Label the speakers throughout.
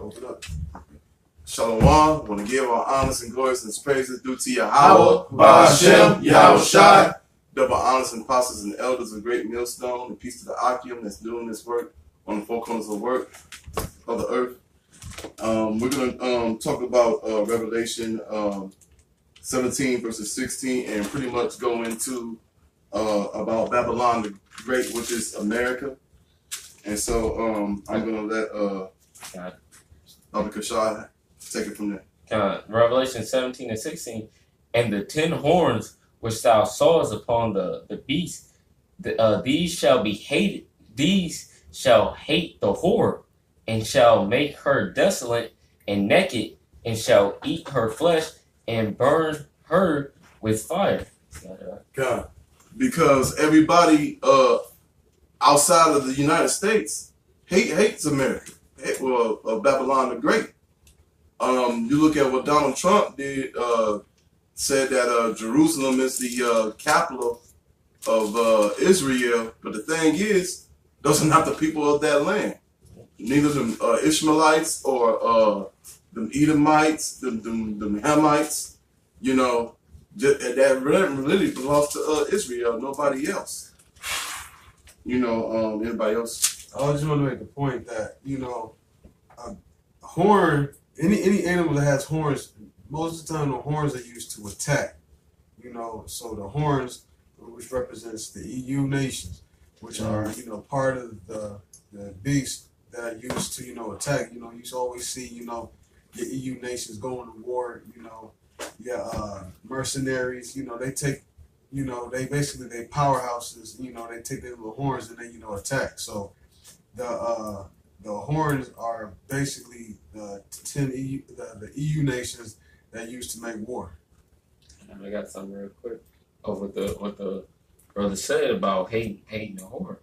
Speaker 1: Open up.
Speaker 2: Shalom. I want to give our honors and glories and praises due to
Speaker 1: Yahweh,
Speaker 2: Yahweh,
Speaker 1: Ba'ashem, Yahweh Shai.
Speaker 2: double honors and apostles and elders of Great Millstone, and peace to the Akim that's doing this work on the four corners of the work of the earth. We're going to talk about Revelation 17 verses 16 and pretty much go into about Babylon the Great, which is America. And so I'm going to let Elder Kashai take it from there.
Speaker 3: Revelation 17 and 16, and the 10 horns which thou sawest upon the beast, these shall be hated. These shall hate the whore, and shall make her desolate and naked, and shall eat her flesh, and burn her with fire.
Speaker 2: God, because everybody outside of the United States hates America. Babylon the Great. You look at what Donald Trump did. Said that Jerusalem is the capital of Israel, but the thing is, those are not the people of that land. Neither them Ishmaelites or them Edomites, them Hamites. You know, that really belongs to Israel, nobody else. You know, anybody else?
Speaker 1: I just want to make the point that, you know, horn, any animal that has horns, most of the time the horns are used to attack. You know, so the horns, which represents the EU nations, which are, you know, part of the beast that are used to, you know, attack. You know, you always see, you know, the EU nations going to war, you know, mercenaries, you know, they take, you know, they powerhouses, you know, they take their little horns and they, you know, attack. So the horns are basically the 10 EU, the EU nations that used to make war.
Speaker 3: I got something real quick of what the brother said about hating the whore.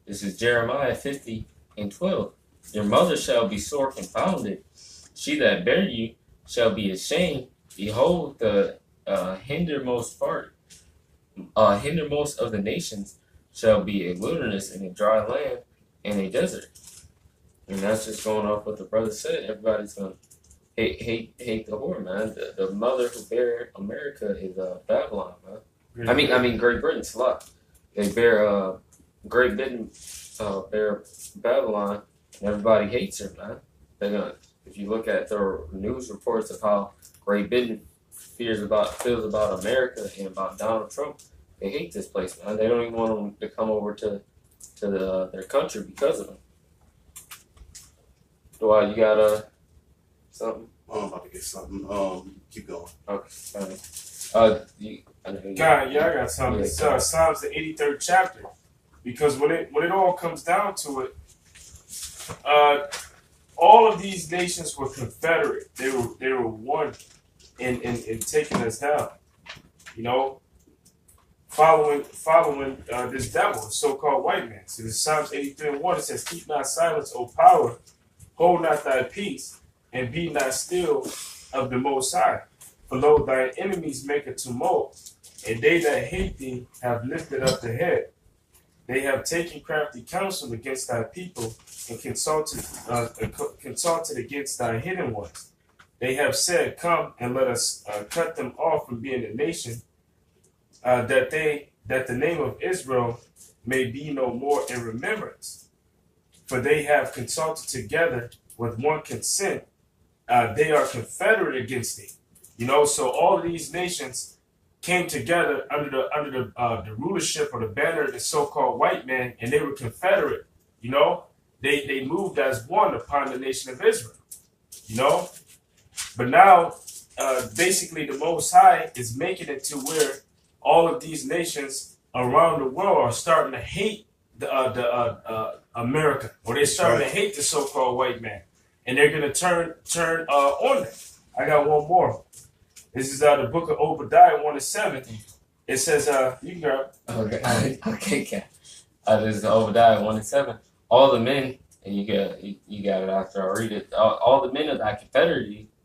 Speaker 3: This is Jeremiah 50 and 12. Your mother shall be sore confounded. She that bare you shall be ashamed. Behold, the hindermost of the nations shall be a wilderness and a dry land and a desert. And that's just going off what the brother said. Everybody's gonna hate the whore, man. The mother who bare America is Babylon, man. I mean Great Britain. It's a lot. They bear Great Britain bear Babylon, and everybody hates her, man. They're gonna. If you look at the news reports of how Great Britain feels about America and about Donald Trump, they hate this place, man. They don't even want them to come over to their country because of them. Dwight, you got something?
Speaker 2: I'm about to get something. Keep going.
Speaker 3: Okay.
Speaker 4: I got something. Psalms the 83rd chapter, because when it all comes down to it, all of these nations were confederate. They were one in taking us down. You know, following this devil, so-called white man. So the Psalms 83 and 1, it says, "Keep not silence, O power, hold not thy peace, and be not still of the Most High. For lo, thy enemies make a tumult, and they that hate thee have lifted up the head. They have taken crafty counsel against thy people, and consulted against thy hidden ones. They have said, Come and let us cut them off from being a nation, that the name of Israel may be no more in remembrance. For they have consulted together with one consent. They are confederate against thee." You know, so all of these nations came together under the rulership or the banner of the so-called white man, and they were confederate. You know, they moved as one upon the nation of Israel. You know, but now basically the Most High is making it to where all of these nations around the world are starting to hate the America, or they're starting to hate the so-called white man, and they're gonna turn on them. I got one more. This is the book of Obadiah 1:7. It says, you can grab.
Speaker 3: Okay, Cat. This is Obadiah 1:7. All the men, and you got it after I read it. All the men of thy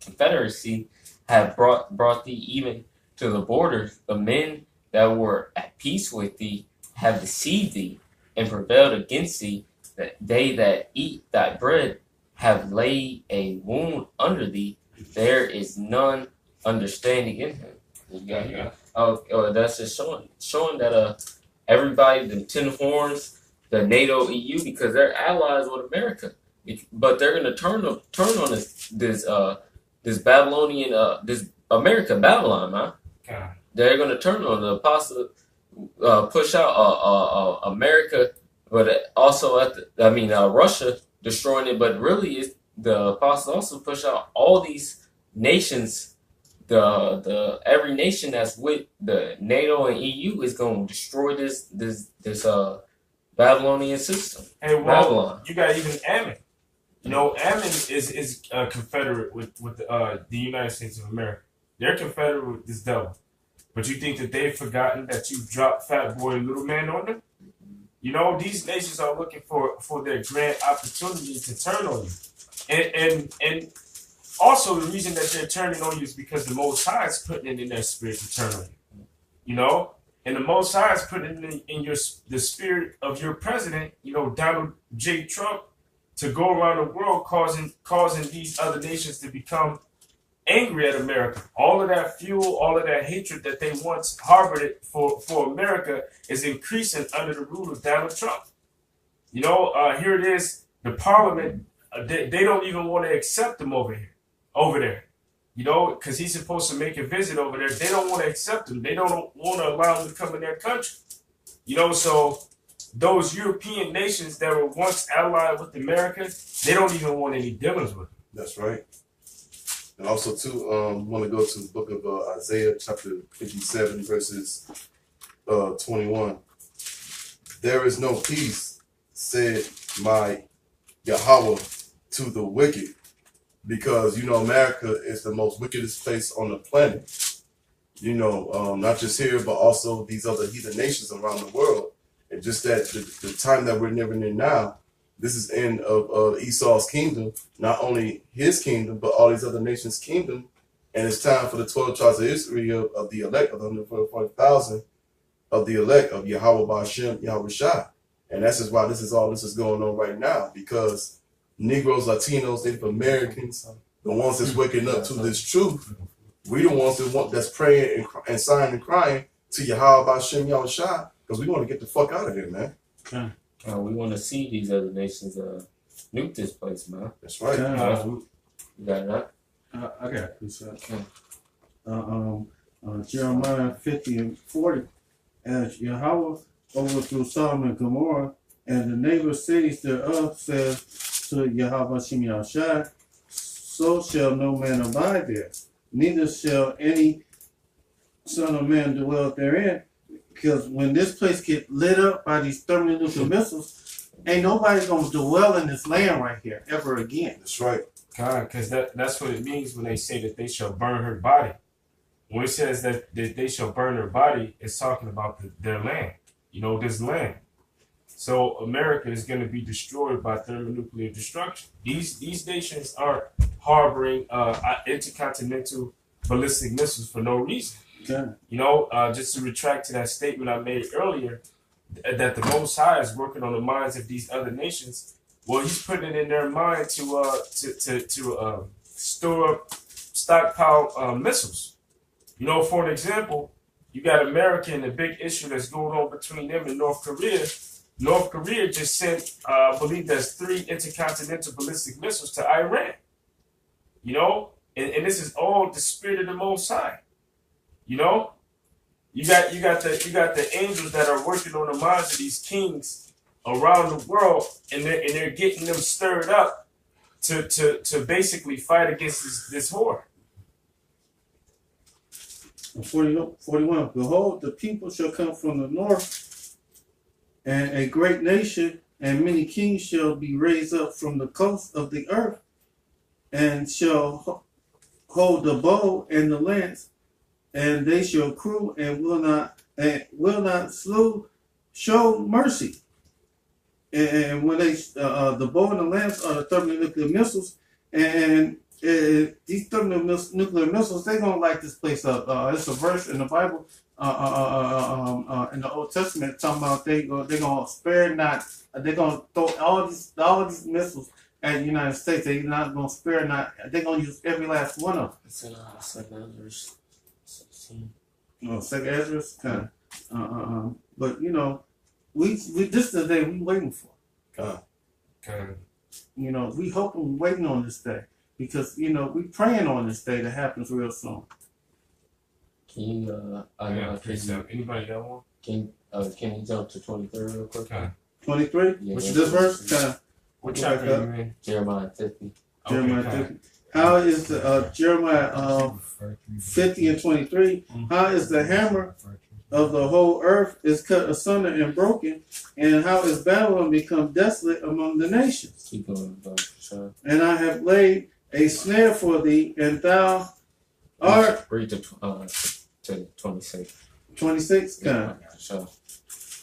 Speaker 3: confederacy have brought thee even to the borders. The men that were at peace with thee have deceived thee and prevailed against thee. That they that eat thy bread have laid a wound under thee, there is none understanding in him.
Speaker 4: Yeah.
Speaker 3: That's just showing that everybody, the 10 horns, the NATO, EU, because they're allies with America, but they're gonna turn on this Babylonian this America Babylon, man.
Speaker 4: God.
Speaker 3: They're gonna turn on the apostle, push out America, but also Russia destroying it. But really, the apostle also push out all these nations. The every nation that's with the NATO and EU is going to destroy this Babylonian system.
Speaker 4: Hey, well,
Speaker 3: Babylon.
Speaker 4: you got even Ammon. You know, Ammon is confederate with the United States of America. They're confederate with this devil. But you think that they've forgotten that you dropped Fat Boy and Little Man on them? You know, these nations are looking for their grand opportunity to turn on you. And also the reason that they're turning on you is because the Most High is putting it in their spirit to turn on you. You know? And the Most High is putting it in the spirit of your president, you know, Donald J. Trump, to go around the world causing these other nations to become angry at America. All of that fuel, all of that hatred that they once harbored for America is increasing under the rule of Donald Trump. You know, here it is, the parliament, they don't even want to accept him over there. You know, because he's supposed to make a visit over there. They don't want to accept him. They don't want to allow him to come in their country. You know, so those European nations that were once allied with America, they don't even want any dealings with him.
Speaker 2: That's right. And also, too, want to go to the book of Isaiah, chapter 57, verses 21. There is no peace, said my Yahweh, to the wicked, because, you know, America is the most wickedest place on the planet. You know, not just here, but also these other heathen nations around the world. And just that the time that we're living in now, this is end of Esau's kingdom, not only his kingdom, but all these other nations' kingdom. And it's time for the 12 tribes of Israel, of the elect, of the 144,000 of the elect of Yahweh Ba'ashem, Yahweh Shai. And that's just why this is going on right now, because Negroes, Latinos, Native Americans, the ones that's waking up to this truth, we the ones that's praying and sighing and crying to Yahweh Ba'ashem, Yahweh Shai, because we want to get the fuck out of here, man.
Speaker 3: We want to see these other nations nuke this place, man.
Speaker 2: That's right.
Speaker 3: You got that?
Speaker 5: I got this. Jeremiah 50 and 40. As Yahweh overthrew Sodom and Gomorrah, and the neighbor cities thereof, says to Yahweh Shem Yahushai, so shall no man abide there, neither shall any son of man dwell therein. Because when this place get lit up by these thermonuclear missiles, ain't nobody gonna dwell in this land right here ever again.
Speaker 2: That's right.
Speaker 4: God, because that's what it means when they say that they shall burn her body. When it says that they shall burn her body, it's talking about their land. You know, this land. So America is going to be destroyed by thermonuclear destruction. These nations are harboring intercontinental ballistic missiles for no reason.
Speaker 5: Okay.
Speaker 4: You know, just to retract to that statement I made earlier, that the Most High is working on the minds of these other nations. Well, he's putting it in their mind to store up, stockpile missiles. You know, for an example, you got America and the big issue that's going on between them and North Korea. North Korea just sent, I believe there's 3 intercontinental ballistic missiles to Iran. You know, and this is all the spirit of the Most High. You know, you got the angels that are working on the minds of these kings around the world, and they're getting them stirred up to basically fight against this whore.
Speaker 5: 41. Behold, the people shall come from the north, and a great nation, and many kings shall be raised up from the coast of the earth, and shall hold the bow and the lance, and they shall crew and will not show mercy. And when they the bow and the lance are the thermonuclear missiles, and these thermonuclear missiles, they gonna light this place up. It's a verse in the Bible, in the Old Testament, talking about they gonna spare not. They're gonna throw all these missiles at the United States. They're not gonna spare not. They're gonna use every last one of them.
Speaker 3: It's in verse 16.
Speaker 5: No, second Ezra's kind of. But you know, we this is the day we waiting for.
Speaker 4: Okay.
Speaker 5: You know, we hoping, waiting on this day because you know we praying on this day that happens real soon.
Speaker 3: Can you
Speaker 4: Anybody got one?
Speaker 3: can you jump to 23 real quick?
Speaker 4: Okay.
Speaker 5: 23.
Speaker 3: Yeah,
Speaker 5: Which
Speaker 3: yeah.
Speaker 5: is this verse? Kind of.
Speaker 4: What
Speaker 5: Go
Speaker 4: chapter
Speaker 5: back
Speaker 4: are you in?
Speaker 3: Jeremiah 50.
Speaker 5: Jeremiah
Speaker 4: Okay,
Speaker 5: 50. How is the Jeremiah 50 and 23? How is the hammer of the whole earth is cut asunder and broken, and how is Babylon become desolate among the nations?
Speaker 3: Keep going, brother. Sure.
Speaker 5: And I have laid a snare for thee, and thou art
Speaker 3: Read to 26.
Speaker 5: 26 kind.
Speaker 3: Sure.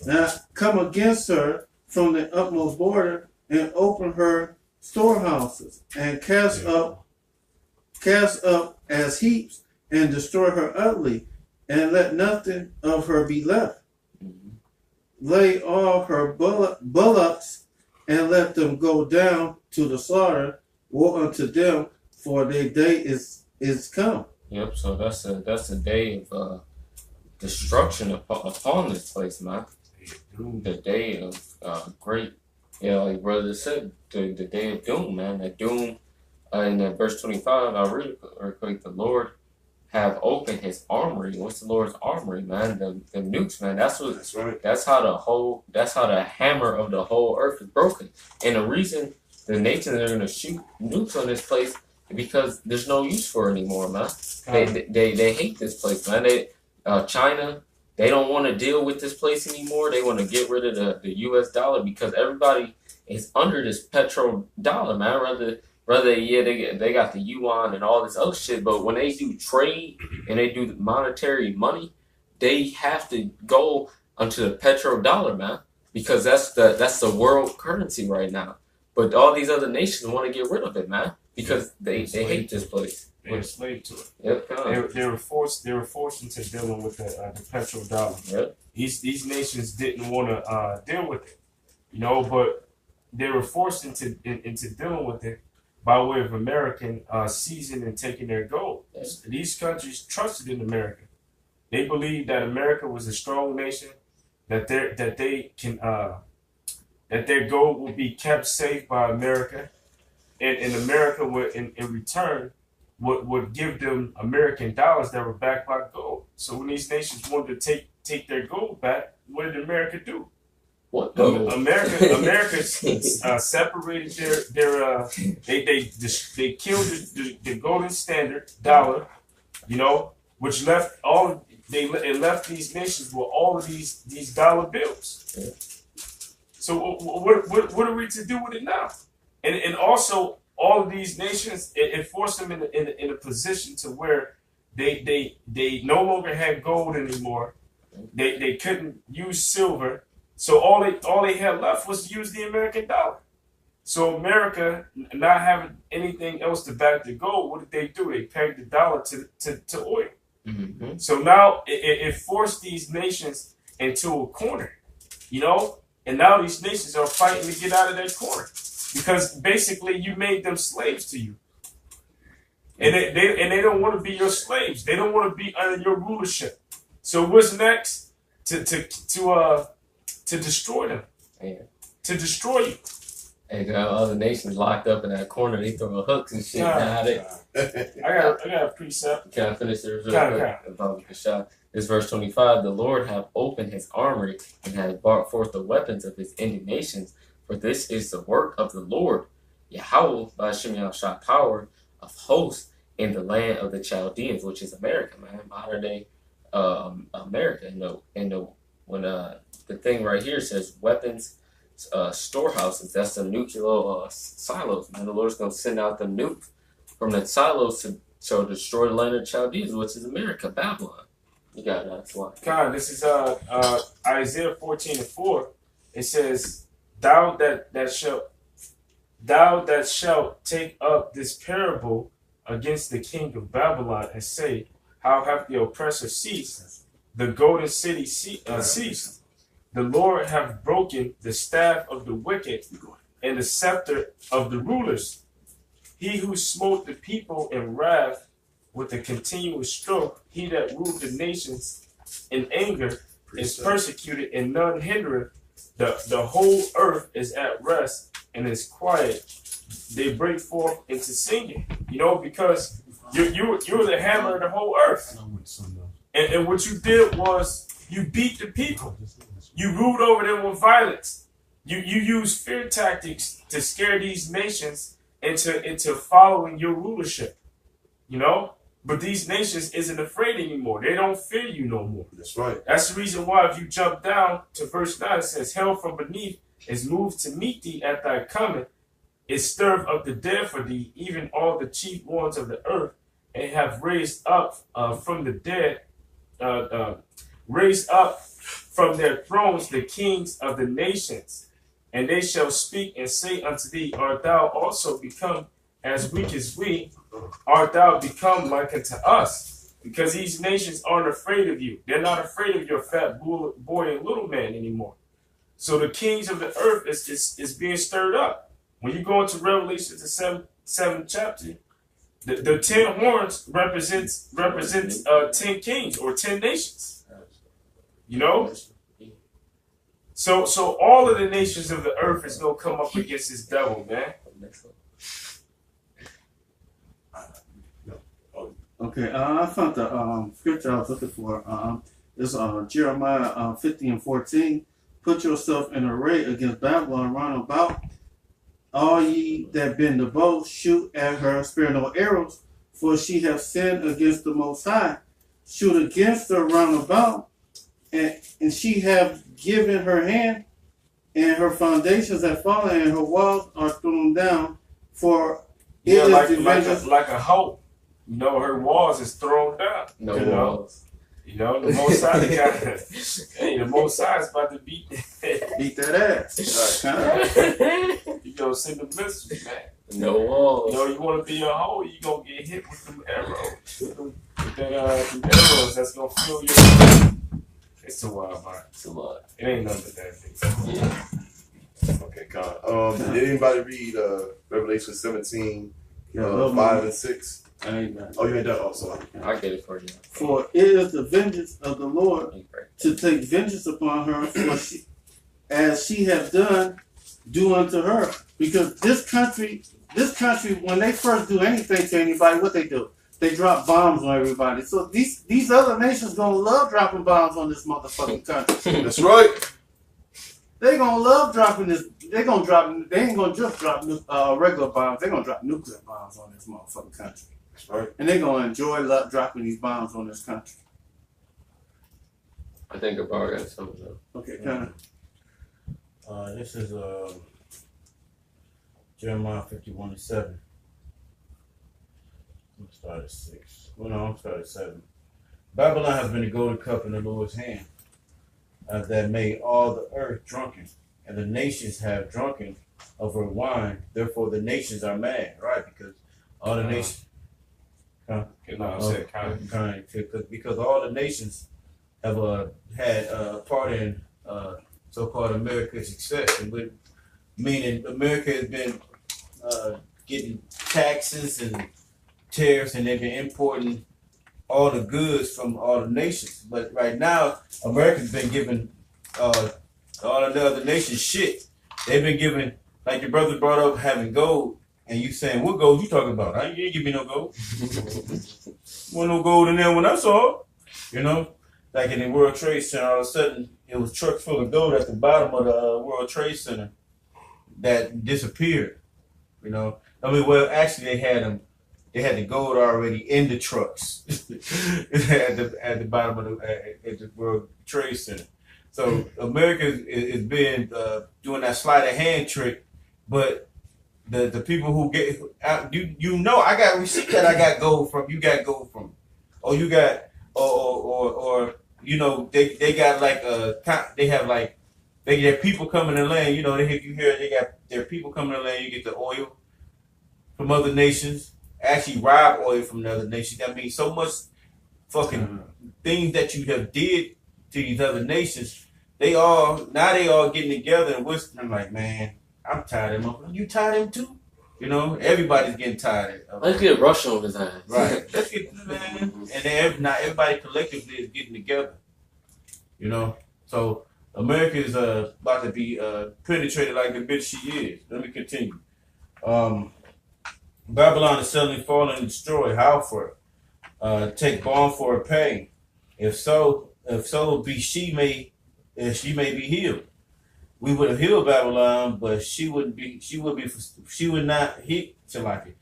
Speaker 5: Now come against her from the utmost border, and open her storehouses, and cast up as heaps, and destroy her utterly, and let nothing of her be left.
Speaker 3: Mhm.
Speaker 5: Lay all her bullocks, and let them go down to the slaughter. Woe unto them, for their day is come.
Speaker 3: Yep. So that's a day of destruction upon this place, man. The day of great, like brother said, the day of doom, man. The doom. In verse 25, I'll read it real quick. The Lord have opened His armory. What's the Lord's armory, man? The nukes, man. That's
Speaker 1: right.
Speaker 3: That's how the hammer of the whole earth is broken. And the reason the nations are gonna shoot nukes on this place is because there's no use for it anymore, man. They hate this place, man. China, they don't want to deal with this place anymore. They want to get rid of the U.S. dollar because everybody is under this petro dollar, man. Rather, they got the yuan and all this other shit, but when they do trade and they do monetary money, they have to go onto the petrodollar, man, because that's the world currency right now. But all these other nations want to get rid of it, man, because they hate this place.
Speaker 4: They were slave to it.
Speaker 3: Yep.
Speaker 4: They were forced into dealing with the petrodollar.
Speaker 3: Yep.
Speaker 4: These nations didn't want to deal with it, you know, but they were forced into dealing with it by way of American seizing and taking their gold.
Speaker 3: Yes.
Speaker 4: These countries trusted in America. They believed that America was a strong nation, that their gold would be kept safe by America, and America would in return would give them American dollars that were backed by gold. So when these nations wanted to take their gold back, what did America do?
Speaker 3: What?
Speaker 4: America separated they killed the golden standard dollar, you know, which left it left these nations with all of these dollar bills.
Speaker 3: Yeah.
Speaker 4: So what are we to do with it now? And also all of these nations, it forced them in a position to where they no longer had gold anymore. They couldn't use silver. So all they had left was to use the American dollar. So America, not having anything else to back the gold, what did they do? They pegged the dollar to oil.
Speaker 3: Mm-hmm.
Speaker 4: So now it forced these nations into a corner, you know? And now these nations are fighting to get out of that corner because basically you made them slaves to you. And they don't want to be your slaves. They don't want to be under your rulership. So what's next? To destroy them.
Speaker 3: Yeah.
Speaker 4: To destroy you.
Speaker 3: And got other nations locked up in that corner. They throwing hooks and shit.
Speaker 4: I got a precept.
Speaker 3: Can I finish this real quick? About the shot. This verse 25. The Lord hath opened His armory and hath brought forth the weapons of His indignations. For this is the work of the Lord, Yahweh by Shem Yahshua, power of hosts in the land of the Chaldeans, which is America, man, modern day America. When the thing right here says weapons storehouses, that's the nuclear silos, man. The Lord's gonna send out the nuke from the silos to destroy the land of the Chaldeans, which is America, Babylon. You got that. That's why.
Speaker 4: God, this is Isaiah 14:4. It says, Thou that shalt take up this parable against the king of Babylon and say, How hath the oppressor ceased? The golden city ceased. The Lord hath broken the staff of the wicked and the scepter of the rulers. He who smote the people in wrath with a continuous stroke, he that ruled the nations in anger, is persecuted, and none hindereth. The whole earth is at rest and is quiet. They break forth into singing, because you're the hammer of the whole earth. And what you did was you beat the people. You ruled over them with violence. You use fear tactics to scare these nations into following your rulership. But these nations isn't afraid anymore. They don't fear you no more.
Speaker 2: That's right.
Speaker 4: That's the reason why if you jump down to verse 9, it says, hell from beneath is moved to meet thee at thy coming. It stirreth up the dead for thee, even all the chief ones of the earth, and have raised up from the dead, raised up from their thrones the kings of the nations. And they shall speak and say unto thee, art thou also become as weak as we? Art thou become like unto us? Because these nations aren't afraid of you. They're not afraid of your fat boy and little man anymore. So the kings of the earth is being stirred up. When you go into Revelation, the seventh chapter, the 10 horns represents 10 kings or 10 nations. So all of the nations of the earth is gonna come up against this devil, man.
Speaker 5: Okay, I found the scripture I was looking for. It's Jeremiah 50 and 14. Put yourself in array against Babylon round about. All ye that bend the bow, shoot at her, spare no arrows, for she hath sinned against the Most High. Shoot against her round about, and she have given her hand, and her foundations have fallen, and her walls are thrown down. For it is the vengeance
Speaker 4: like a hoe. Her walls is thrown down.
Speaker 3: No walls.
Speaker 4: The Most High, the Most High is about to beat
Speaker 5: that ass.
Speaker 4: Send the missiles, man.
Speaker 3: No walls.
Speaker 4: You want to be a hoe, you gonna get hit with them arrows. With them arrows that's gonna fill your. It's a wild, man.
Speaker 3: It's a lot.
Speaker 4: It ain't nothing but that thing.
Speaker 3: Yeah.
Speaker 2: Okay, God. Did anybody read Revelation 17, 5 and 6?
Speaker 5: Amen.
Speaker 2: Oh, you ain't done also.
Speaker 3: I'll get it for you.
Speaker 5: For it is the vengeance of the Lord to take vengeance upon her, for as she hath done, do unto her. Because this country, when they first do anything to anybody, what they do? They drop bombs on everybody. So these other nations gonna love dropping bombs on this motherfucking country.
Speaker 2: That's right.
Speaker 5: They gonna love dropping this. They ain't gonna just drop regular bombs. They gonna drop nuclear bombs on this motherfucking country.
Speaker 2: That's right.
Speaker 5: And they're gonna enjoy dropping these bombs on this country.
Speaker 3: I think about got something though.
Speaker 5: Okay, kind
Speaker 6: of. This is Jeremiah 51 and 7. I'm gonna start at 6. Well, no, I'm start at 7. Babylon has been the golden cup in the Lord's hand, that made all the earth drunken, and the nations have drunken of her wine. Therefore, the nations are mad, right? Because all the nations. Because all the nations have had part in so-called America's success, and meaning America has been getting taxes and tariffs, and they've been importing all the goods from all the nations. But right now, America's been giving all of the other nations shit. They've been giving, like your brother brought up, having gold. And you saying, what gold you talking about? You didn't give me no gold. Wasn't no gold in there when I saw it. Like in the World Trade Center, all of a sudden, it was trucks full of gold at the bottom of the World Trade Center that disappeared. Well, actually, they had the gold already in the trucks at the bottom of the World Trade Center. So America is been doing that sleight of hand trick, but the people who get out, I got receipt that I got gold from. You got gold from, or you got, or they got like they have like they get people coming to land. They got their people coming to land. You get the oil from other nations. Actually, rob oil from the other nations. That means so much fucking things that you have did to these other nations. They all getting together and whispering like, man, I'm tired of him. You tired of him too? You know, everybody's getting tired of him.
Speaker 3: Let's get Russia on his ass.
Speaker 6: Right. Let's get man. And then not everybody collectively is getting together. You know? So America is about to be penetrated like the bitch she is. Let me continue. Babylon is suddenly fallen and destroyed. How for? Take balm for her pain. If so be she may be healed. We would have healed Babylon, but she would not heal to like it.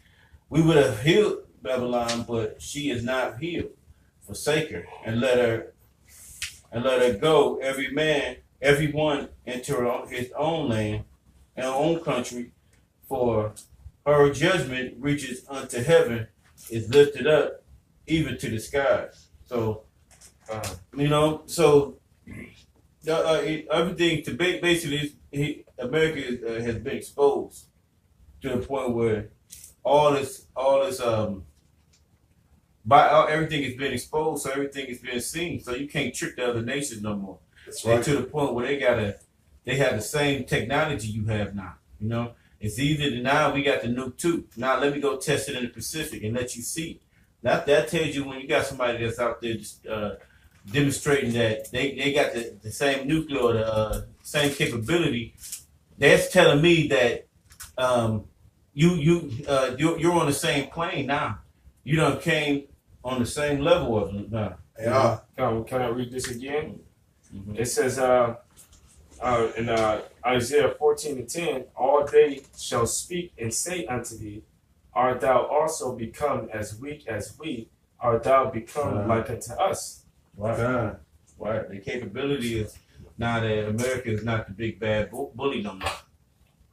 Speaker 6: We would have healed Babylon, but she is not healed. Forsake her and let her go, everyone into his own land and her own country, for her judgment reaches unto heaven, is lifted up even to the skies. So, everything to basically, America has been exposed to the point where everything has been exposed, so everything has been seen. So you can't trick the other nations no more.
Speaker 1: That's
Speaker 6: And
Speaker 1: right.
Speaker 6: to the point where they have the same technology you have now. You know, it's easy to now we got the nuke too. Now let me go test it in the Pacific and let you see. That tells you when you got somebody that's out there just, demonstrating that they got the same nuclear, the same capability. That's telling me that you're on the same plane now. You done came on the same level of them now.
Speaker 1: Yeah.
Speaker 4: Can I read this again?
Speaker 6: Mhm.
Speaker 4: It says in Isaiah 14:10, all they shall speak and say unto thee, art thou also become as weak as we? Art thou become like unto us?
Speaker 6: Right. Right. The capability is now that America is not the big bad bully no more.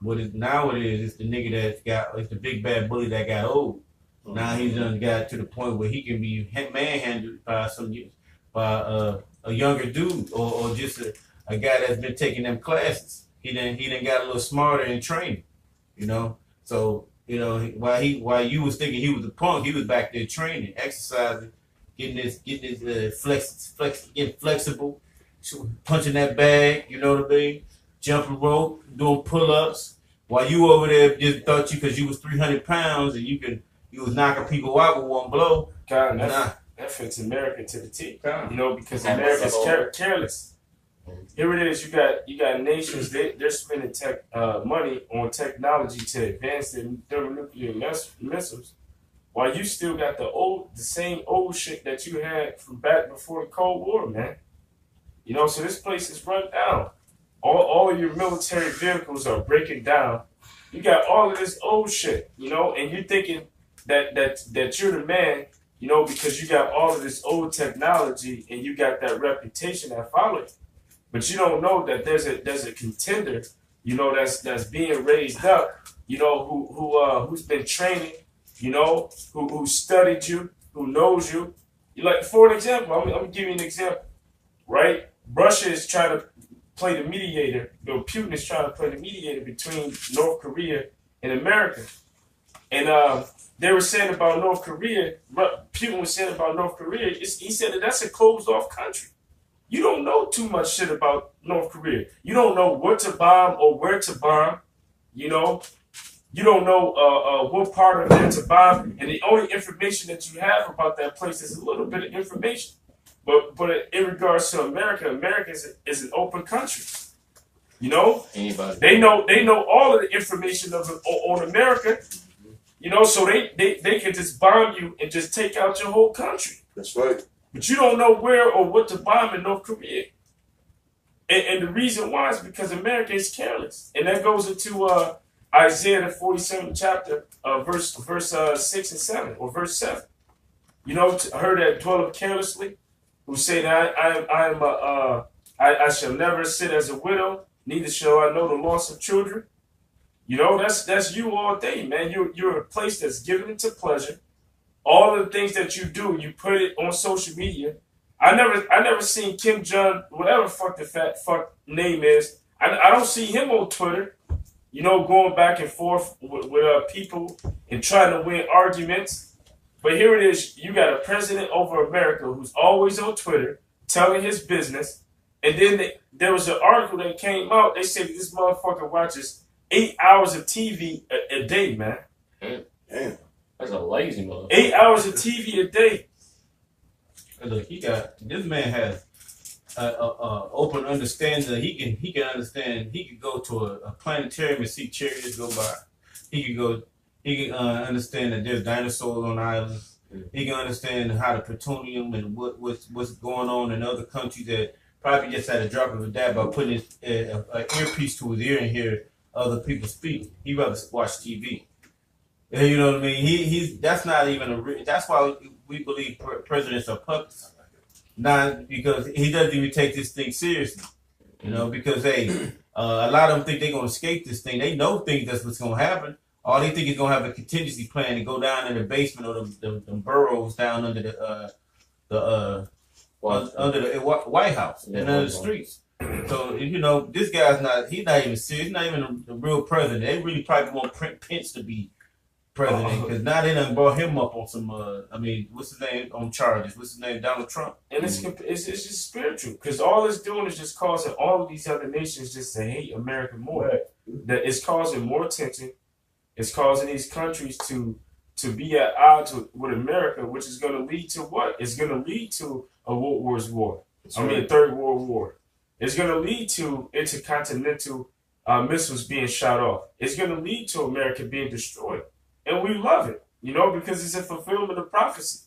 Speaker 6: What is now it is the nigga it's the big bad bully that got old. Now he's done got to the point where he can be manhandled by a younger dude or just a guy that's been taking them classes. He done got a little smarter in training, you know. So while you was thinking he was a punk, he was back there training, exercising, getting his getting flexible, punching that bag, you know what I mean? Jumping rope, doing pull-ups. While you over there just thought because you was 300 pounds and you was knocking people out with one blow.
Speaker 4: God, that fits America to the T.
Speaker 6: Nah.
Speaker 4: You know, because America's careless. Here it is. You got nations. They're spending money on technology to advance their thermonuclear missiles, while you still got the same old shit that you had from back before the Cold War, man. You know, so this place is run down. All of your military vehicles are breaking down. You got all of this old shit, you know, and you're thinking that you're the man, you know, because you got all of this old technology and you got that reputation that followed. But you don't know that there's a contender, you know, that's being raised up, you know, who's been training, you know, who studied you, who knows you. Like, for an example, I'm gonna give you an example, right? Russia is trying to play the mediator. Putin is trying to play the mediator between North Korea and America. And they were saying about North Korea, Putin was saying about North Korea, he said that that's a closed off country. You don't know too much shit about North Korea. You don't know what to bomb or where to bomb. You know, you don't know what part of there to bomb. And the only information that you have about that place is a little bit of information. But in regards to America, America is an open country. You know,
Speaker 3: Anybody?
Speaker 4: they know all of the information on America. You know, so they can just bomb you and just take out your whole country.
Speaker 1: That's right.
Speaker 4: But you don't know where or what to bomb in North Korea. And the reason why is because America is careless. And that goes into Isaiah the 47th chapter, verse 6 and 7, or verse 7. You know, her that dwelleth carelessly, who say that I shall never sit as a widow, neither shall I know the loss of children. You know, that's you all day, man. You're a place that's given into pleasure. All of the things that you do, you put it on social media. I never seen Kim Jong, whatever fuck name is. I don't see him on Twitter, you know, going back and forth with people and trying to win arguments. But here it is, you got a president over America who's always on Twitter telling his business. And then there was an article that came out. They said this motherfucker watches 8 hours of TV a day, man.
Speaker 2: Damn.
Speaker 3: That's a lazy motherfucker.
Speaker 4: 8 hours of TV a day.
Speaker 6: And look, this man has open understanding. He can understand. He could go to a planetarium and see chariots go by. He can understand that there's dinosaurs on islands. He can understand how the plutonium and what's going on in other countries that probably just had a drop of a dab by putting an earpiece to his ear and hear other people speak. He rather watch TV. You know what I mean? He's that's not even that's why we believe presidents are puppets. Not because he doesn't even take this thing seriously. You know, because a lot of them think they're gonna escape this thing. They know that's what's gonna happen. All they think is gonna have a contingency plan to go down in the basement or the burrows down under the White House and under the streets. So you know, this guy's he's not even serious. He's not even the real president. They really probably want Pence to be president because now they done brought him up on some. What's his name on charges? What's his name? Donald Trump.
Speaker 4: And it's just spiritual because all it's doing is just causing all of these other nations just to hate America more.
Speaker 6: Right.
Speaker 4: That it's causing more tension. It's causing these countries to be at odds with America, which is going to lead to what? It's going to lead to a World War's war. A Third World War. It's going to lead to intercontinental missiles being shot off. It's going to lead to America being destroyed. And we love it, you know, because it's a fulfillment of prophecy.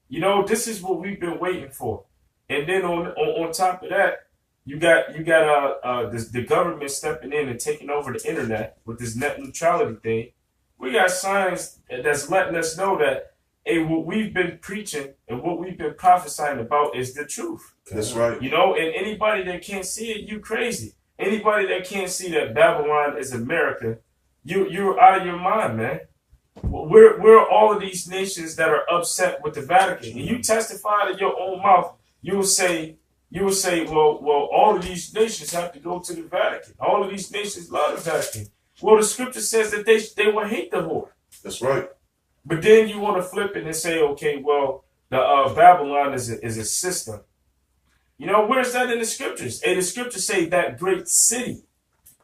Speaker 4: You know, this is what we've been waiting for. And then on top of that, you got the government stepping in and taking over the internet with this net neutrality thing. We got signs that's letting us know that, hey, what we've been preaching and what we've been prophesying about is the truth.
Speaker 2: That's right.
Speaker 4: You know, and anybody that can't see it, you crazy. Anybody that can't see that Babylon is America, you're out of your mind, man. We're all of these nations that are upset with the Vatican. And you testify to your own mouth. You will say, well, all of these nations have to go to the Vatican. All of these nations love the Vatican. Well, the scripture says that they will hate the whore.
Speaker 2: That's right.
Speaker 4: But then you want to flip it and say, okay, well, the Babylon is a system. You know, where's that in the scriptures? And the scriptures say that great city.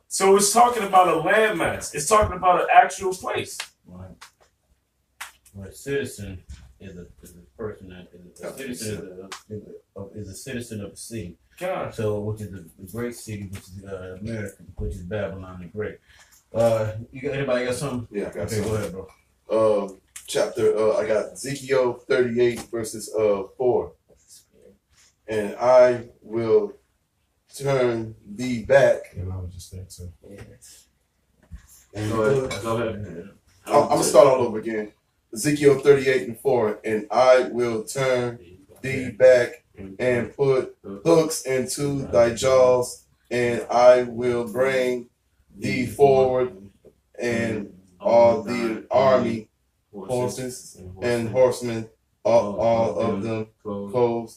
Speaker 4: So it's talking about a landmass. It's talking about an actual place.
Speaker 6: Right. Well, a citizen is a person that is a citizen of a city.
Speaker 4: God.
Speaker 6: So, which is the great city, which is America, which is Babylon the Great. Anybody got something?
Speaker 2: Yeah, I got
Speaker 6: okay,
Speaker 2: something.
Speaker 6: go ahead, bro.
Speaker 2: I got Ezekiel 38 verses 4. And I will turn thee back.
Speaker 1: And I was just there too.
Speaker 2: And
Speaker 6: Go ahead.
Speaker 2: I'm gonna start all over again. Ezekiel 38:4. And I will turn thee back and put hooks into thy jaws, and I will bring thee forward, and all the army, horses and horsemen, all of them clothed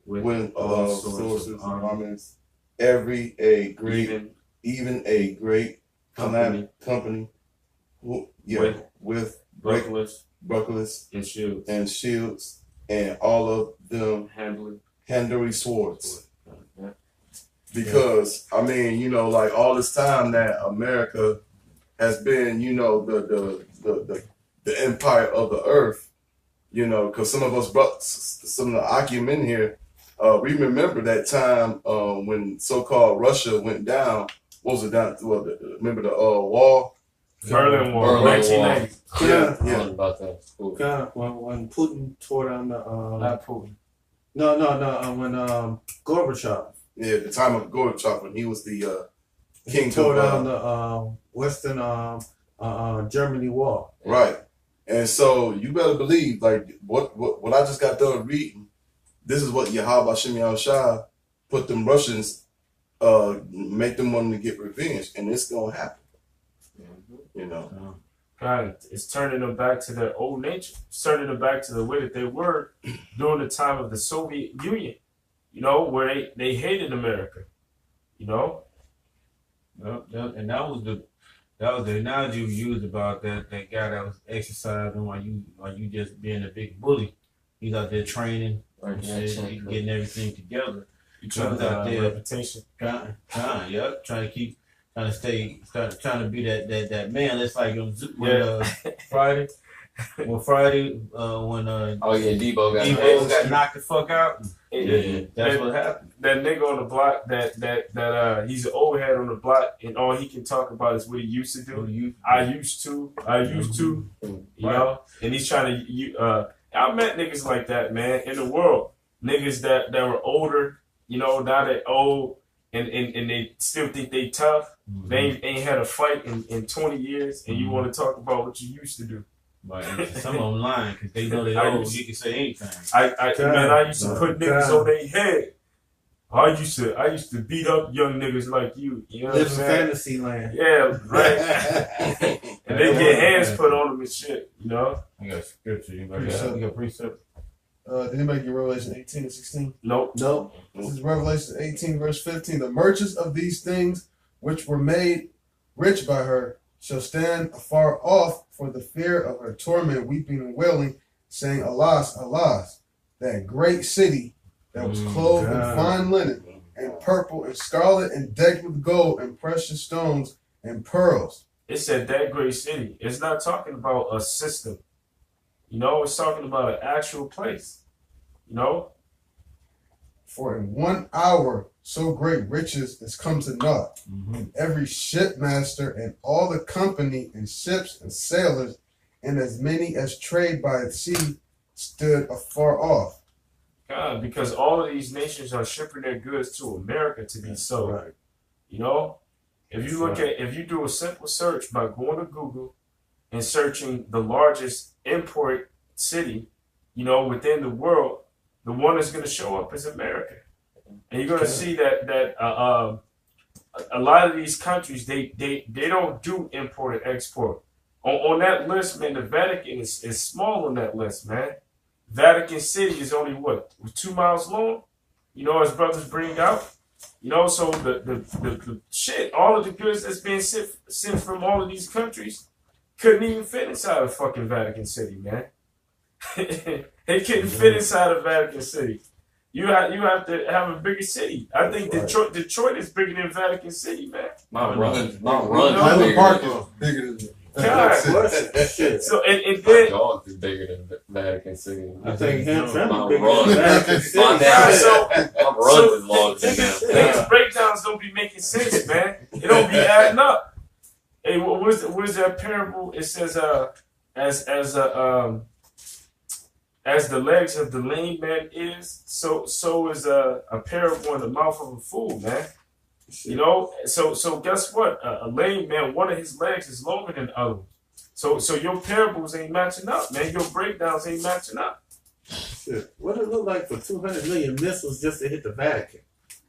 Speaker 2: with swords and armaments, even a great company with bucklers and shields, and all of them handling swords. Because I mean, you know, like all this time that America has been, you know, the empire of the earth, you know, because some of us brought some of the Akim in here. We remember that time when so-called Russia went down. What was it down? Remember the wall?
Speaker 4: Berlin Wall,
Speaker 2: Berlin
Speaker 4: 1990.
Speaker 2: Yeah.
Speaker 3: About that. Cool.
Speaker 5: God, when Putin tore down the
Speaker 4: Not Putin.
Speaker 5: when Gorbachev
Speaker 2: Yeah, the time of Gorbachev when he was the king
Speaker 5: tore
Speaker 2: of
Speaker 5: down the Western Germany wall.
Speaker 2: right. And so you better believe, like what I just got done reading. This is what Yahweh Hashem Yahushua put them Russians, make them want to get revenge, and it's gonna happen. You know.
Speaker 4: God, it's turning them back to their old nature. It's turning them back to the way that they were during the time of the Soviet Union. You know, where they hated America. You know.
Speaker 6: And that was the analogy we used about that guy that was exercising while you just being a big bully. He's out there training, getting everything together.
Speaker 4: You trying
Speaker 6: out
Speaker 4: to
Speaker 6: there,
Speaker 4: reputation.
Speaker 6: trying to trying to be that man. It's like when Friday. Well, Friday, when
Speaker 3: Oh yeah, Debo
Speaker 6: got knocked the fuck out. Yeah, that's what happened.
Speaker 4: That nigga on the block, that he's an old head on the block, and all he can talk about is what he used to do. I used to, you know. And he's trying to. I met niggas like that, man, in the world. Niggas that were older, you know, now they old, and they still think they tough.
Speaker 6: Mm-hmm.
Speaker 4: They ain't had a fight in 20 years, and you want to talk about what you used to do.
Speaker 6: Right. Some of them lying because they know they old. You can say anything.
Speaker 4: I used to put niggas on their head. I used to beat up young niggas like you. You know what I'm saying?
Speaker 5: Fantasy land.
Speaker 4: Yeah, right. And they get hands put on them and shit. You know.
Speaker 6: I got scripture. You got precept.
Speaker 1: Did anybody get Revelation 18 and 16?
Speaker 4: Nope.
Speaker 1: This is Revelation 18, verse 15. The merchants of these things, which were made rich by her, shall stand afar off for the fear of her torment, weeping and wailing, saying, Alas, alas, that great city that was clothed in fine linen, and purple, and scarlet, and decked with gold, and precious stones, and pearls.
Speaker 4: It said that great city. It's not talking about a system. You know, it's talking about an actual place. You know?
Speaker 1: For in 1 hour so great riches is come to naught. And every shipmaster and all the company and ships and sailors, and as many as trade by the sea, stood afar off.
Speaker 4: God, because all of these nations are shipping their goods to America to be sold.
Speaker 5: Right.
Speaker 4: You know? If you do a simple search by going to Google and searching the largest import city, you know, within the world, the one that's going to show up is America. And you're going to see that a lot of these countries, they don't do import and export. On that list, man, the Vatican is small on that list, man. Vatican City is only, 2 miles long? You know, as brothers bring out. You know, so the shit, all of the goods that's being sent from all of these countries couldn't even fit inside of fucking Vatican City, man. They couldn't fit inside of Vatican City. You have to have a bigger city. I think Detroit is bigger than Vatican City, man.
Speaker 3: Mount Run.
Speaker 1: Highland Park is bigger than
Speaker 4: God.
Speaker 5: Shit.
Speaker 4: So and then
Speaker 3: Dog is bigger than Vatican City.
Speaker 5: I think Hampton
Speaker 3: Mount
Speaker 5: bigger
Speaker 3: Run.
Speaker 5: than Vatican City.
Speaker 3: Mount Run is longer than that.
Speaker 4: Niggas breakdowns don't be making sense, man. It don't be adding up. Hey, where's that parable? It says, as the legs of the lame man is, so is a parable in the mouth of a fool, man. You know, so guess what? A lame man, one of his legs is longer than the other. So your parables ain't matching up, man. Your breakdowns ain't matching up.
Speaker 5: Shit. What it look like for 200 million missiles just to hit the Vatican?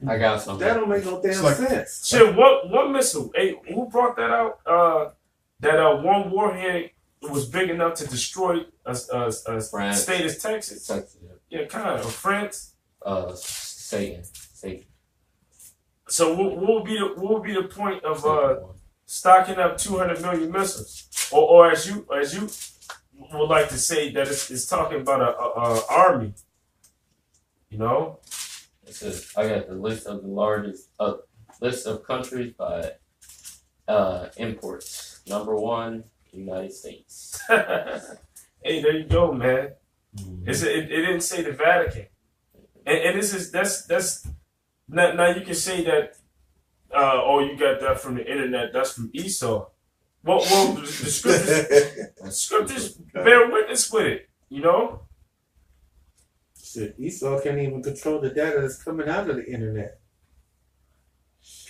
Speaker 3: I got something.
Speaker 5: That don't make no damn sense.
Speaker 4: Shit, one missile. Hey, who brought that out? That one warhead was big enough to destroy a state as Texas.
Speaker 3: Texas,
Speaker 4: Yeah, kind of. France.
Speaker 3: Satan.
Speaker 4: So what will be the point of stocking up 200 million missiles, or as you would like to say that it's talking about a army, you know?
Speaker 3: It says I got the list of the largest list of countries by imports. Number 1, United States.
Speaker 4: Hey, there you go, man. It didn't say the Vatican, and that's. Now you can say that, you got that from the internet. That's from Esau. Well, the scriptures bear witness with it. You know.
Speaker 5: Shit, Esau can't even control the data that's coming out of the internet.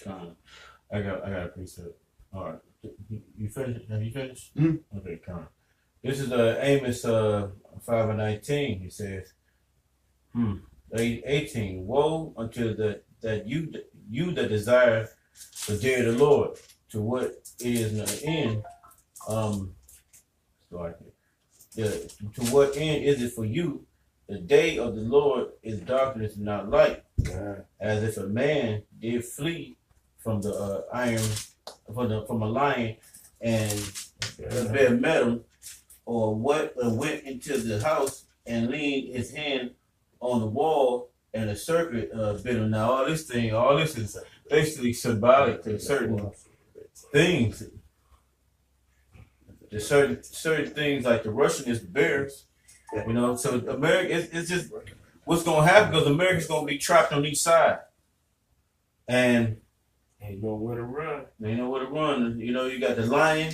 Speaker 6: I got a precept. All right, you finished? Have you finished?
Speaker 1: Mm-hmm.
Speaker 6: Okay, come on. This is Amos 5:19. He says, 18. Woe unto that you that desire the day of the Lord, to what is the end. To what end is it for you? The day of the Lord is darkness, not light. As if a man did flee from the from a lion and bear met him, or what went into the house and leaned his hand on the wall, and a serpent bit him. Now all this is basically symbolic to certain things. There's certain things like the Russian is the Bears, you know. So America, it's just what's gonna happen because America's gonna be trapped on each side, and
Speaker 4: Ain't nowhere to run.
Speaker 6: they know where to run. You know, you got the lion,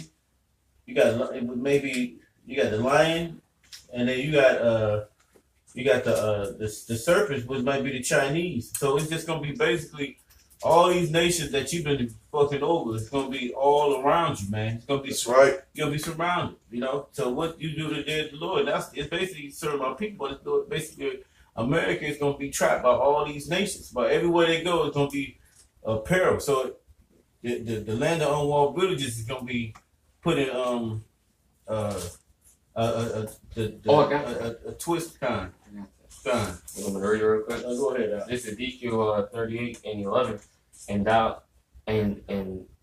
Speaker 6: you got the lion, and then you got the serpents, which might be the Chinese. So it's just gonna be basically all these nations that you've been fucking over. It's gonna be all around you, man. It's gonna be
Speaker 2: That's right.
Speaker 6: You'll be surrounded, you know. So what you do to the Lord, it's basically serving my people, but it's basically America is gonna be trapped by all these nations. But everywhere they go, it's gonna be a peril. So the land of unwalled villages is gonna be put in a twist kind.
Speaker 3: You want me to read it real quick?
Speaker 6: Go ahead.
Speaker 3: This is Ezekiel 38:11, and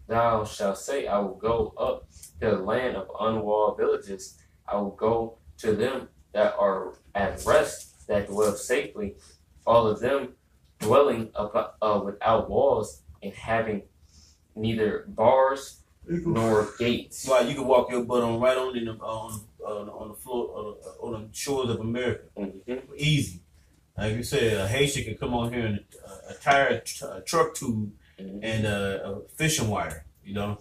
Speaker 3: thou shalt say, I will go up to the land of unwalled villages. I will go to them that are at rest, that dwell safely, all of them dwelling without walls and having neither bars nor gates.
Speaker 6: Why you can walk your butt on right on the floor on the shores of America.
Speaker 3: Mm-hmm.
Speaker 6: Easy. Like you said, a Haitian can come on here and a truck tube and a fishing wire. You know,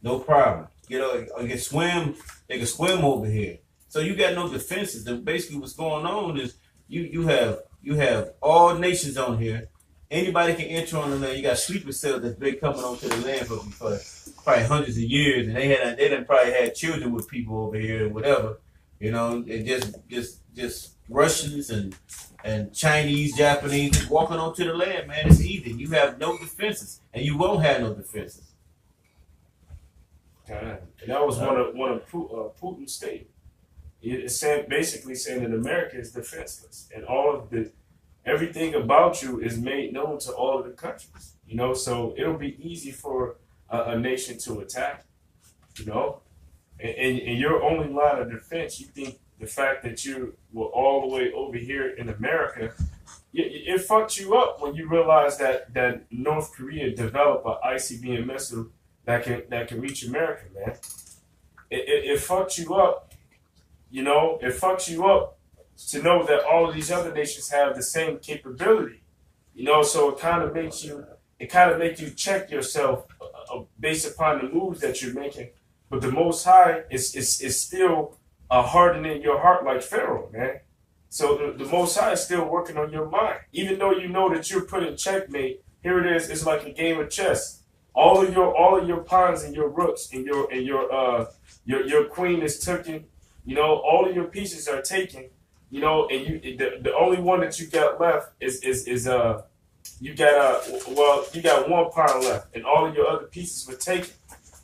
Speaker 6: no problem. You know, they can swim over here. So you got no defenses. And basically, what's going on is you have all nations on here. Anybody can enter on the land. You got sleeper cells that's been coming onto the land for probably hundreds of years, and they done probably had children with people over here and whatever. You know, and just Russians and Chinese, Japanese walking onto the land, man. It's easy. You have no defenses, and you won't have no defenses.
Speaker 4: And that was one of Putin's statements. It's basically saying that America is defenseless, and everything about you is made known to all of the countries. You know, so it'll be easy for a nation to attack. You know, and your only line of defense, you think the fact that you were all the way over here in America, it fucked you up when you realize that North Korea developed an ICBM missile that can reach America, man. It fucked you up, you know. It fucks you up to know that all of these other nations have the same capability, you know. So it kind of makes you check yourself based upon the moves that you're making. But the Most High is still hardening your heart like Pharaoh, man. So the Most High is still working on your mind, even though you know that you're put in checkmate. Here it is. It's like a game of chess. All of your pawns and your rooks and your queen is taken. You know, all of your pieces are taken. You know, and the only one that you got left is you got one pawn left, and all of your other pieces were taken.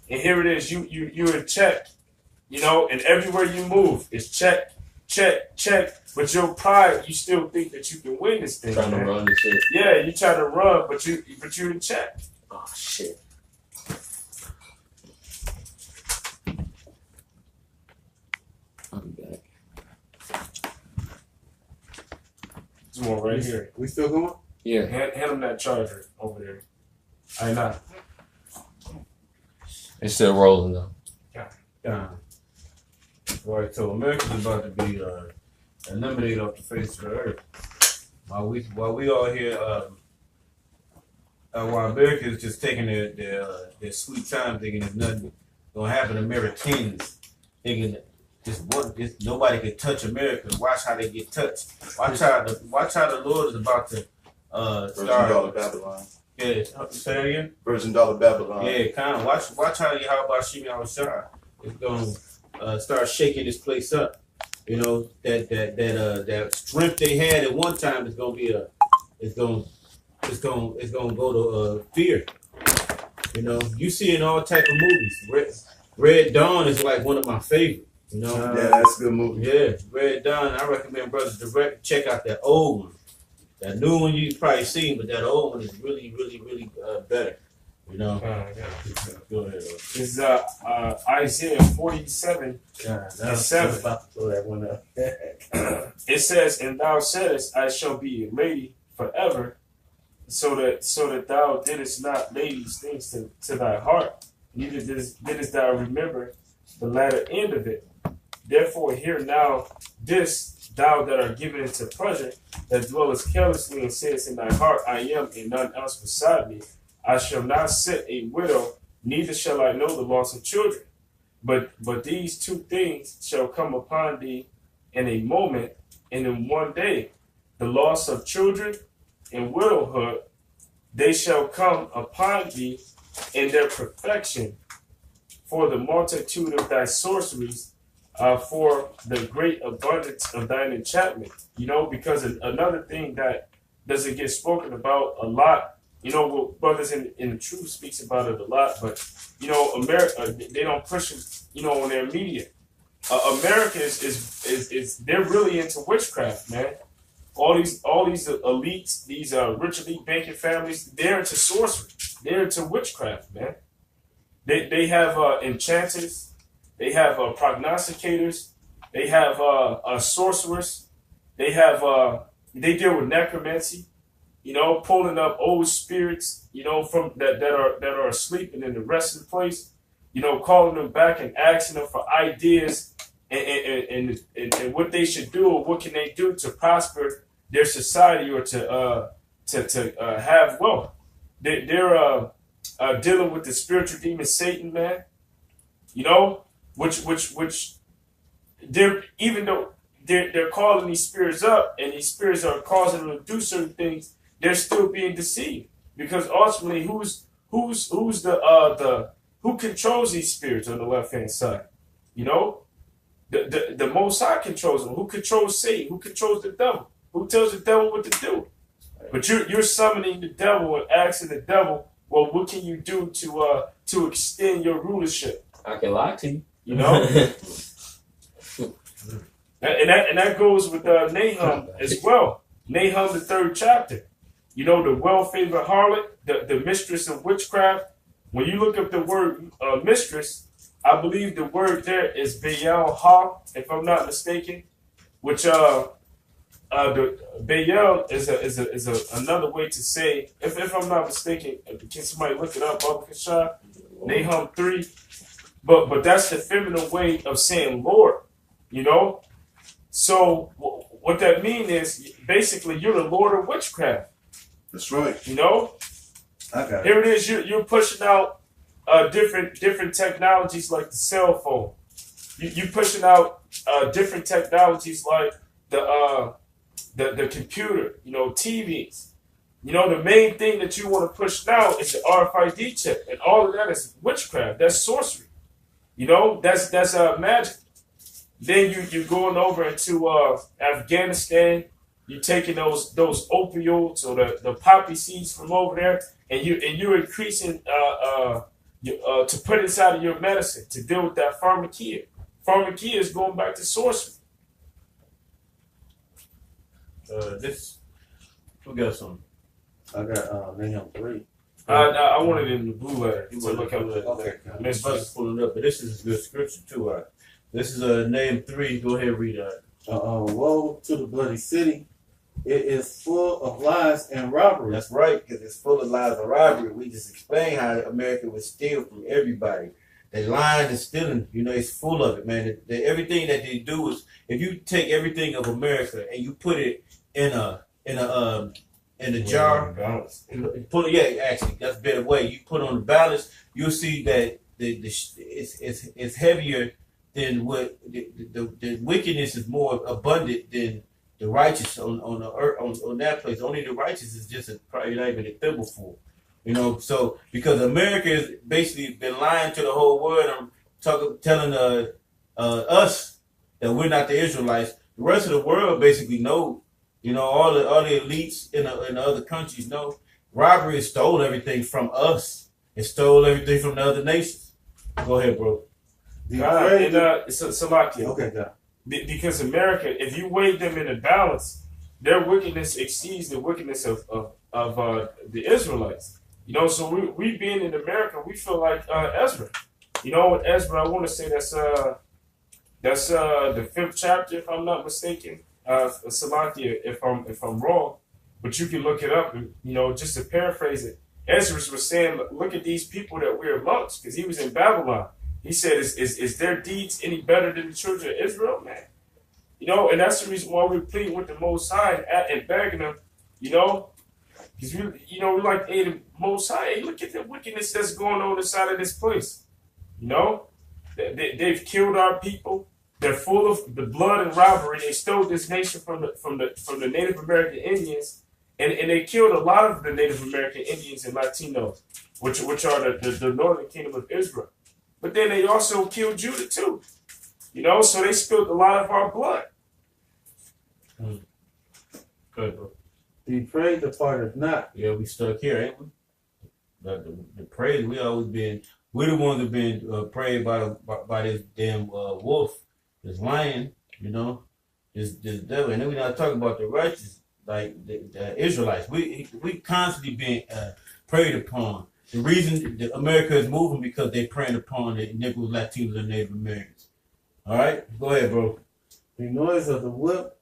Speaker 4: And here it is. You're in check. You know, and everywhere you move is check, check, check. But your pride, you still think that you can win this thing.
Speaker 3: Trying to
Speaker 4: man.
Speaker 3: run this shit.
Speaker 4: Yeah, you try to run, but you're in check.
Speaker 3: Oh shit. I'll be back.
Speaker 4: There's one right here.
Speaker 1: We still going?
Speaker 3: Yeah.
Speaker 4: Hand him that charger over there. I know.
Speaker 3: It's still rolling though.
Speaker 6: Yeah. Right, so America's about to be eliminated off the face of the earth. While we all here, while America is just taking their sweet time, thinking there's nothing gonna happen to Americans, thinking that just nobody can touch America. Watch how they get touched. Watch how the Lord is about to
Speaker 2: Virgin Dollar
Speaker 6: start.
Speaker 2: Babylon.
Speaker 6: Yeah, say that again.
Speaker 2: Virgin Dollar Babylon.
Speaker 6: Yeah, kind of. Watch how Yahweh Shimi Awashai is going to start shaking this place up. You know, that strength they had at one time is going to go to fear. You know, you see in all type of movies. Red Dawn is like one of my favorites. You know,
Speaker 2: Yeah, that's a good movie.
Speaker 6: yeah, Red Dawn. I recommend brothers to check out that old one. That new one you've probably seen, but that old one is really, really, really better. You know. Go ahead.
Speaker 4: It's Isaiah 47.
Speaker 6: Yeah,
Speaker 4: And 7.
Speaker 6: about to throw that one up.
Speaker 4: It says, "And thou saidest, I shall be a lady forever, so that thou didst not lay these things to thy heart, neither didst thou remember the latter end of it. Therefore, hear now this, thou that art given into pleasure, that dwellest carelessly and sayest in thy heart, I am, and none else beside me. I shall not set a widow, neither shall I know the loss of children. But these two things shall come upon thee in a moment, and in one day, the loss of children and widowhood, they shall come upon thee in their perfection, for the multitude of thy sorceries, for the great abundance of thine enchantment. You know, because another thing that doesn't get spoken about a lot, you know, what Brothers in the Truth speaks about it a lot, but, you know, America, they don't push it, you know, on their media. America is they're really into witchcraft, man. All these elites, these rich elite banking families, they're into sorcery. They're into witchcraft, man. They have enchanters, they have prognosticators, they have sorcerers, they have they deal with necromancy, you know, pulling up old spirits, you know, from that are asleep and in the resting place, you know, calling them back and asking them for ideas and what they should do or what can they do to prosper their society or to have wealth. They're dealing with the spiritual demon Satan, man. You know, which they're, even though they're calling these spirits up and these spirits are causing them to do certain things, they're still being deceived, because ultimately who's the who controls these spirits on the left hand side? You know, the Most High controls them. Who controls Satan? Who controls the devil? Who tells the devil what to do? But you're summoning the devil and asking the devil, well, what can you do to extend your rulership?
Speaker 3: I can lie to you.
Speaker 4: You know, and that goes with Nahum as well. Nahum, the 3rd chapter. You know, the well-favored harlot, the mistress of witchcraft. When you look up the word mistress, I believe the word there is Baal Ha, if I'm not mistaken, which the Baal is another way to say, if I'm not mistaken, can somebody look it up, Baba Kashan? Nahum 3. But that's the feminine way of saying Lord, you know? So what that means is basically you're the Lord of witchcraft.
Speaker 2: That's right.
Speaker 4: You know?
Speaker 5: I got it.
Speaker 4: Here it is, you're pushing out different technologies like the cell phone. You pushing out different technologies like the computer, you know, TVs. You know, the main thing that you want to push now is the RFID chip, and all of that is witchcraft. That's sorcery. You know, that's magic. Then you're going over into Afghanistan. You're taking those opioids or the poppy seeds from over there, and you're increasing to put inside of your medicine to deal with that pharmakia. Pharmakia is going back to sorcery.
Speaker 6: Who got some?
Speaker 5: I got Nahum 3.
Speaker 4: I wanted it in the blue letter to look up the
Speaker 5: Okay.
Speaker 4: mistress.
Speaker 6: Pulling up, but this is good scripture too. This is Nahum 3. Go ahead, read that.
Speaker 5: Woe to the bloody city. It is full of lies and robbery.
Speaker 6: That's right, because it's full of lies and robbery. We just explained how America would steal from everybody. They lying and stealing, you know, it's full of it, man. Everything that they do is, if you take everything of America and you put it in a jar, put it, yeah, actually, that's a better way. You put on the balance, you'll see that it's heavier than what the wickedness is more abundant than the righteous on the earth, on that place. Only the righteous is just probably not even a thimbleful. You know, so because America has basically been lying to the whole world, telling us that we're not the Israelites. The rest of the world basically know. You know, all the elites in the other countries know robbery stole everything from us. It stole everything from the other nations. Go ahead, bro.
Speaker 4: Salakia.
Speaker 5: Okay, God.
Speaker 4: Because America, if you weigh them in a balance, their wickedness exceeds the wickedness of the Israelites. You know, so we being in America, we feel like Ezra. You know, with Ezra, I want to say that's the 5th chapter, if I'm not mistaken. Salakia, if I'm wrong, but you can look it up. And, you know, just to paraphrase it, Ezra was saying, look at these people that we're amongst, because he was in Babylon. He said, is their deeds any better than the children of Israel, man? You know, and that's the reason why we're pleading with the Most High and begging them, you know, because we like, hey, the Most High, hey, look at the wickedness that's going on inside of this place. You know, they've killed our people. They're full of the blood and robbery. They stole this nation from the Native American Indians, and they killed a lot of the Native American Indians and Latinos, which are the northern kingdom of Israel. But then they also killed Judah too. You know, so they spilled a lot of our blood.
Speaker 3: Good, bro.
Speaker 5: The prey departed not.
Speaker 6: Yeah, we stuck here, ain't we? The prey, we always been, we're the ones that been preyed by this damn wolf, this lion, you know, this devil. And then we're not talking about the righteous, like the Israelites. We constantly being preyed upon. The reason that America is moving because they preying upon the Negroes, Latinos, and Native Americans. All right, go ahead, bro.
Speaker 5: The noise of the whip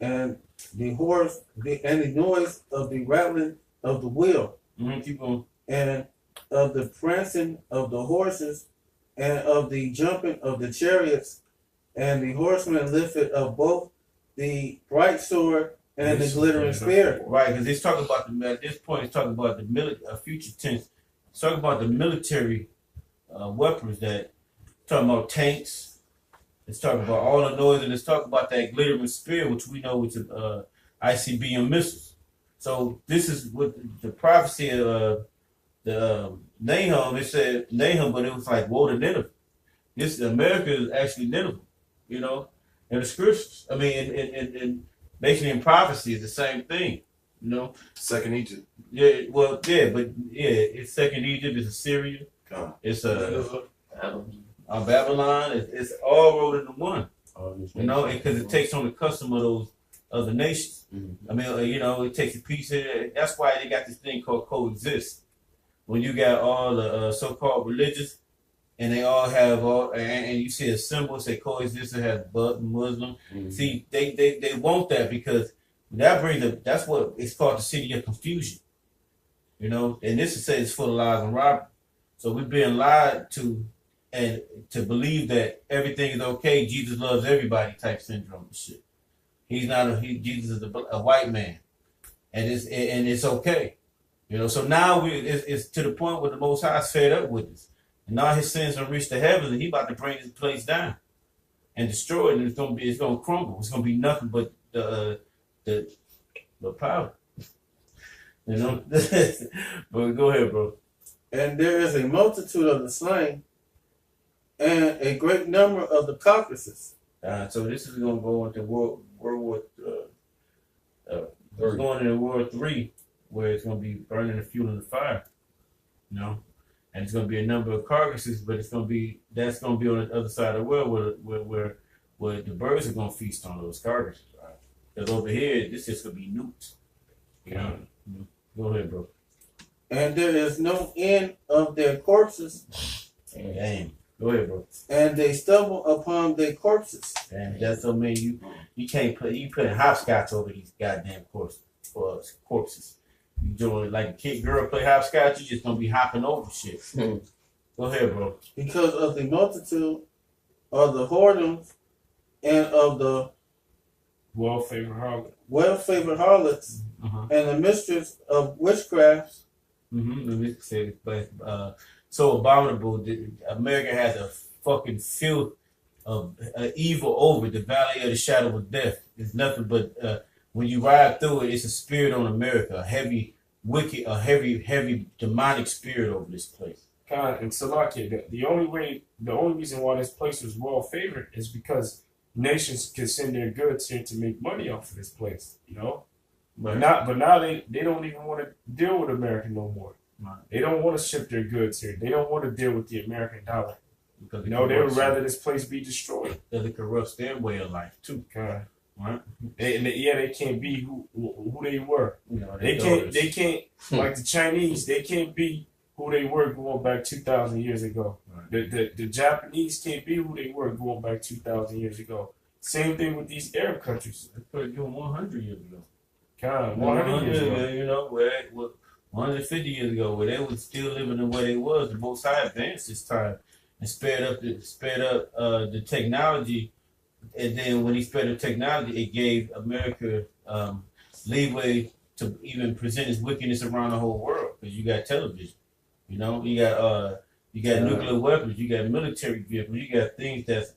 Speaker 5: and the horse, and the noise of the rattling of the wheel,
Speaker 6: Keep going.
Speaker 5: and of the prancing of the horses, and of the jumping of the chariots, and the horsemen lifted up both the bright sword and the glittering spear.
Speaker 6: Right, because it's talking about at this point, it's talking about the future tense. It's talking about the military weapons that, talking about tanks. It's talking about all the noise, and it's talking about that glittering spear, which we know is ICBM missiles. So this is what the prophecy of the Nahum. It said Nahum, but it was like woe to Nineveh. This America is actually Nineveh, you know, in the scriptures. I mean, in basically in prophecy, it's the same thing, you know.
Speaker 2: Second Egypt.
Speaker 6: Yeah, well, yeah, but yeah, it's second Egypt, it's Assyria, it's Babylon. It's all rolled into one, you know, because it takes on the custom of those other nations. I mean, you know, it takes a piece of it. That's why they got this thing called coexist. When you got all the so-called religious, and they all have and you see a symbol say coexist, it has Muslim. See, they want that because that brings up. That's what it's called, the city of confusion. You know, and this is say it's full of lies and robbery. So we're being lied to, and to believe that everything is okay. Jesus loves everybody type syndrome and shit. He's not Jesus is a white man, and it's okay. You know, so now it's to the point where the Most High is fed up with us. And now his sins have reached the heavens, and he about to bring his place down and destroy it, and it's gonna crumble. It's gonna be nothing but the powder. You know? But go ahead, bro.
Speaker 5: And there is a multitude of the slain, and a great number of the carcasses.
Speaker 6: So this is gonna go into World War we're going into World 3, where it's gonna be burning the fuel in the fire. You know? And it's going to be a number of carcasses, but that's going to be on the other side of the world where the birds are going to feast on those carcasses. Right? Because over here, this is going to be nuked. You know? Go ahead, bro.
Speaker 5: And there is no end of their corpses.
Speaker 6: Damn. Go ahead, bro.
Speaker 5: And they stumble upon their corpses.
Speaker 6: Damn, that's so mean you can't putting hopscotch over these goddamn corpses. You doing like a girl play hopscotch, you just gonna be hopping over shit. Go ahead, bro.
Speaker 5: Because of the multitude of the whoredoms and of the well-favored harlots and the mistress of witchcrafts.
Speaker 6: So abominable. America has a fucking filth of evil over it. The valley of the shadow of death. It's nothing but when you ride through it, it's a spirit on America, a heavy, wicked, a heavy demonic spirit over this place.
Speaker 4: God, and Salakia, the only reason why this place was well favored is because nations can send their goods here to make money off of this place, you know.
Speaker 6: Right.
Speaker 4: But now they don't even want to deal with America no more.
Speaker 6: Right.
Speaker 4: They don't want to ship their goods here. They don't want to deal with the American dollar.
Speaker 6: Because
Speaker 4: they would rather this place be destroyed.
Speaker 6: Because it corrupts their way of life too.
Speaker 4: God.
Speaker 6: Right.
Speaker 4: They can't be who they were.
Speaker 6: You know,
Speaker 4: they can't like the Chinese. They can't be who they were going back 2,000 years ago. Right. The Japanese can't be who they were going back 2,000 years ago. Same thing with these Arab countries.
Speaker 6: They could have given 100 years ago.
Speaker 4: God, 100 years ago.
Speaker 6: You know, 150 years ago, where they was still living the way they was. The Most High advanced this time and sped up the technology. And then when he sped up technology, it gave America leeway to even present its wickedness around the whole world. Because you got television, you know, you got nuclear weapons, you got military vehicles, you got things that's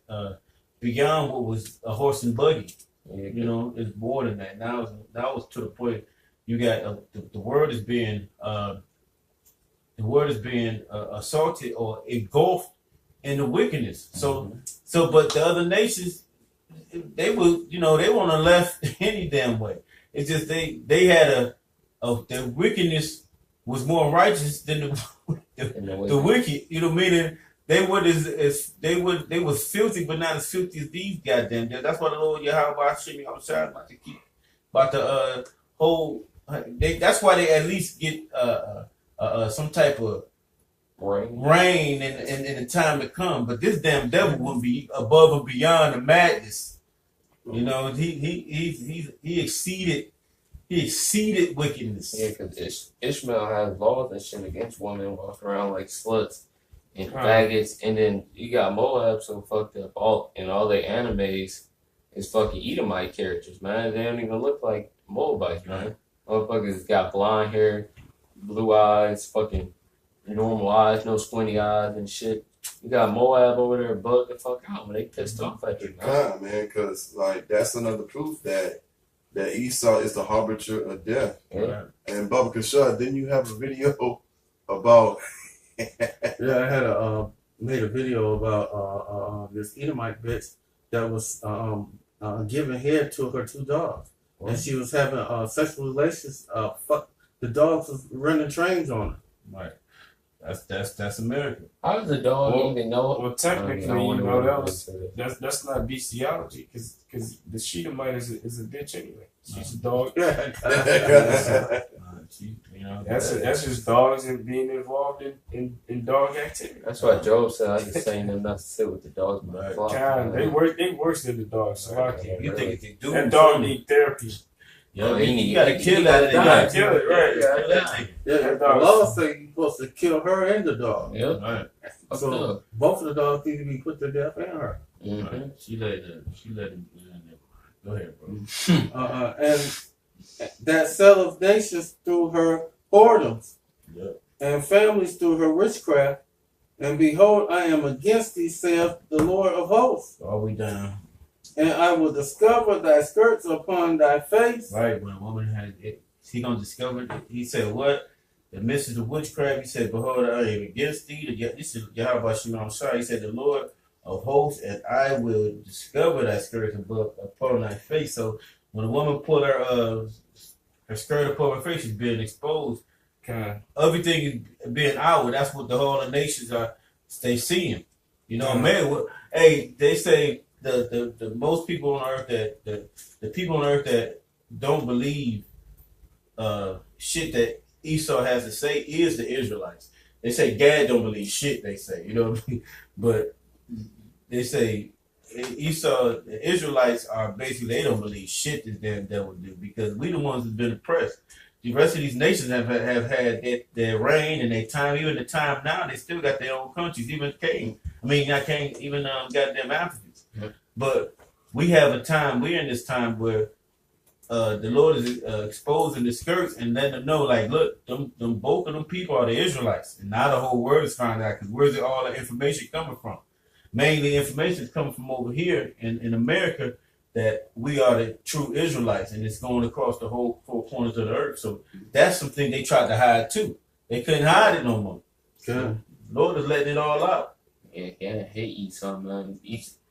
Speaker 6: beyond what was a horse and buggy. You know, it's more than that. Now it's to the point you got the word is being assaulted or engulfed in the wickedness. So but the other nations, they will, you know, they want to left any damn way. It's just they had their wickedness was more righteous than the wicked. You know, meaning they was filthy, but not as filthy as these goddamn. That's why the Lord Yahweh Hashem outside about the whole. That's why they at least get some type of rain in the time to come. But this damn devil will be above and beyond the madness. You know, he exceeded wickedness.
Speaker 3: Yeah, because Ishmael has laws and shit against women walking around like sluts and faggots, and then you got Moab so fucked up. All their animes is fucking Edomite characters, man. They don't even look like Moabites, man. Motherfuckers got blonde hair, blue eyes, fucking normal eyes, no squinty eyes and shit. You got Moab over there bugged the fuck out when they pissed off at you, man.
Speaker 2: Man, because like that's another proof that Esau is the harbinger of death.
Speaker 3: Yeah.
Speaker 2: And Baba Kashad, didn't you have a video about?
Speaker 5: Yeah, I had made a video about this Edomite bitch that was giving head to her two dogs, and she was having sexual relations. Fuck, the dogs was running trains on her.
Speaker 6: Right. That's America.
Speaker 3: How does the dog even know?
Speaker 4: Well, technically, you know, that's not bestiality, because the Sheetamite is a bitch anyway. She's a dog.
Speaker 6: You know,
Speaker 4: That's just dogs and being involved in dog activity.
Speaker 3: That's why Job said, I just saying them not to sit with the dogs.
Speaker 6: Right.
Speaker 4: God, they worse than the dogs. So I can't.
Speaker 6: you think it's
Speaker 4: That dog need therapy.
Speaker 6: Yeah,
Speaker 3: you
Speaker 6: gotta kill that.
Speaker 4: You gotta kill it, right?
Speaker 5: Yeah, the law say you're supposed to kill her and the dog.
Speaker 3: Yep.
Speaker 6: Right.
Speaker 5: So both of the dogs need to be put to death and her.
Speaker 3: Mm-hmm.
Speaker 6: Right. She let him. Go ahead, bro.
Speaker 5: And that sell of nations through her whoredoms,
Speaker 6: Yep.
Speaker 5: and families through her witchcraft. And behold, I am against thee, saith the Lord of hosts.
Speaker 6: Are we down?
Speaker 5: And I will discover thy skirts upon thy face.
Speaker 6: Right. When a woman has it, he gonna discover it. He said, "What? The midst of witchcraft." He said, "Behold, I am against thee." This is Yahweh Shimon Shai. He said, "The Lord of hosts, and I will discover thy skirts upon thy face." So when a woman put her skirt upon her face, she's being exposed. Everything is being out. That's what the whole of nations are. They seeing. You know, man. Hey, they say the most people on earth the people on earth that don't believe shit that Esau has to say is the Israelites. They say Gad don't believe shit. They say, you know what I mean? But they say Esau, the Israelites are basically, they don't believe shit this damn devil do, because we the ones that's been oppressed. The rest of these nations have had their reign and their time. Even the time now, they still got their own countries. Even goddamn Africans.
Speaker 3: Yeah.
Speaker 6: But we have a time. We're in this time where the Lord is exposing the skirts and letting them know, like, look, them both of them people are the Israelites, and now the whole world is finding out. Because where's all the information coming from? Mainly, information is coming from over here in America, that we are the true Israelites, and it's going across the whole four corners of the earth. So that's something they tried to hide too. They couldn't hide it no more.
Speaker 5: Good.
Speaker 6: Lord is letting it all out.
Speaker 3: Yeah, Gad hate Esau, man.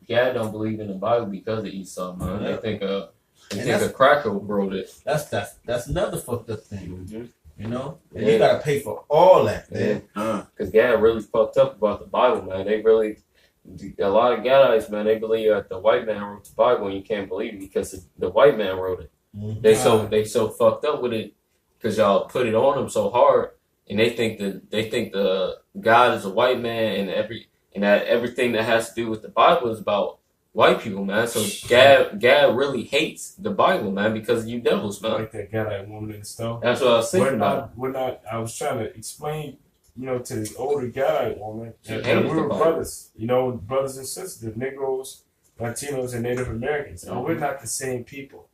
Speaker 3: Gad don't believe in the Bible because of Esau, man.
Speaker 6: Yeah.
Speaker 3: They think a cracker wrote it.
Speaker 6: That's another fucked up thing.
Speaker 3: Mm-hmm.
Speaker 6: You know? And
Speaker 3: Yeah.
Speaker 6: you gotta pay for all that,
Speaker 3: Yeah,
Speaker 6: man.
Speaker 3: because Gad really fucked up about the Bible, man. A lot of Gadites, man, they believe that the white man wrote the Bible, and you can't believe it because the white man wrote it.
Speaker 6: Mhm.
Speaker 3: They so fucked up with it because y'all put it on them so hard, and they think the God is a white man, and that everything that has to do with the Bible is about white people, man. So Gad really hates the Bible, man, because of you devils, man.
Speaker 4: Like that guy, that woman in the stove.
Speaker 3: That's what I was thinking about.
Speaker 4: I was trying to explain, to this older guy, woman, that
Speaker 3: hates
Speaker 4: we
Speaker 3: the
Speaker 4: were
Speaker 3: Bible.
Speaker 4: brothers, brothers and sisters, the Negroes, Latinos, and Native Americans. And we're not the same people.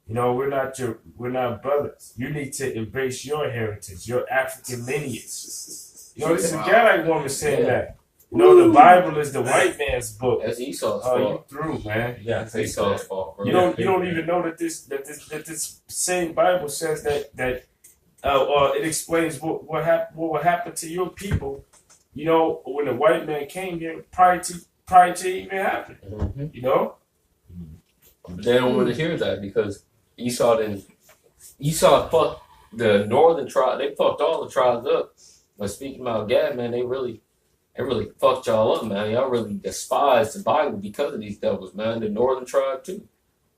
Speaker 4: We're not brothers. You need to embrace your heritage, your African lineage. This is a Gadite woman saying that. The Bible is the white man's book.
Speaker 3: That's Esau's
Speaker 4: Oh, you
Speaker 3: fault.
Speaker 4: through, man.
Speaker 6: Yeah,
Speaker 3: That's Esau's fault, bro.
Speaker 4: You don't even know that this same Bible says that it explains what will happen to your people. When the white man came here prior to it even happening.
Speaker 3: Mhm. They don't want to hear that because Esau fucked the northern tribe. They fucked all the tribes up. But speaking about Gad, man, they really fucked y'all up, man. Y'all really despise the Bible because of these devils, man. The northern tribe too.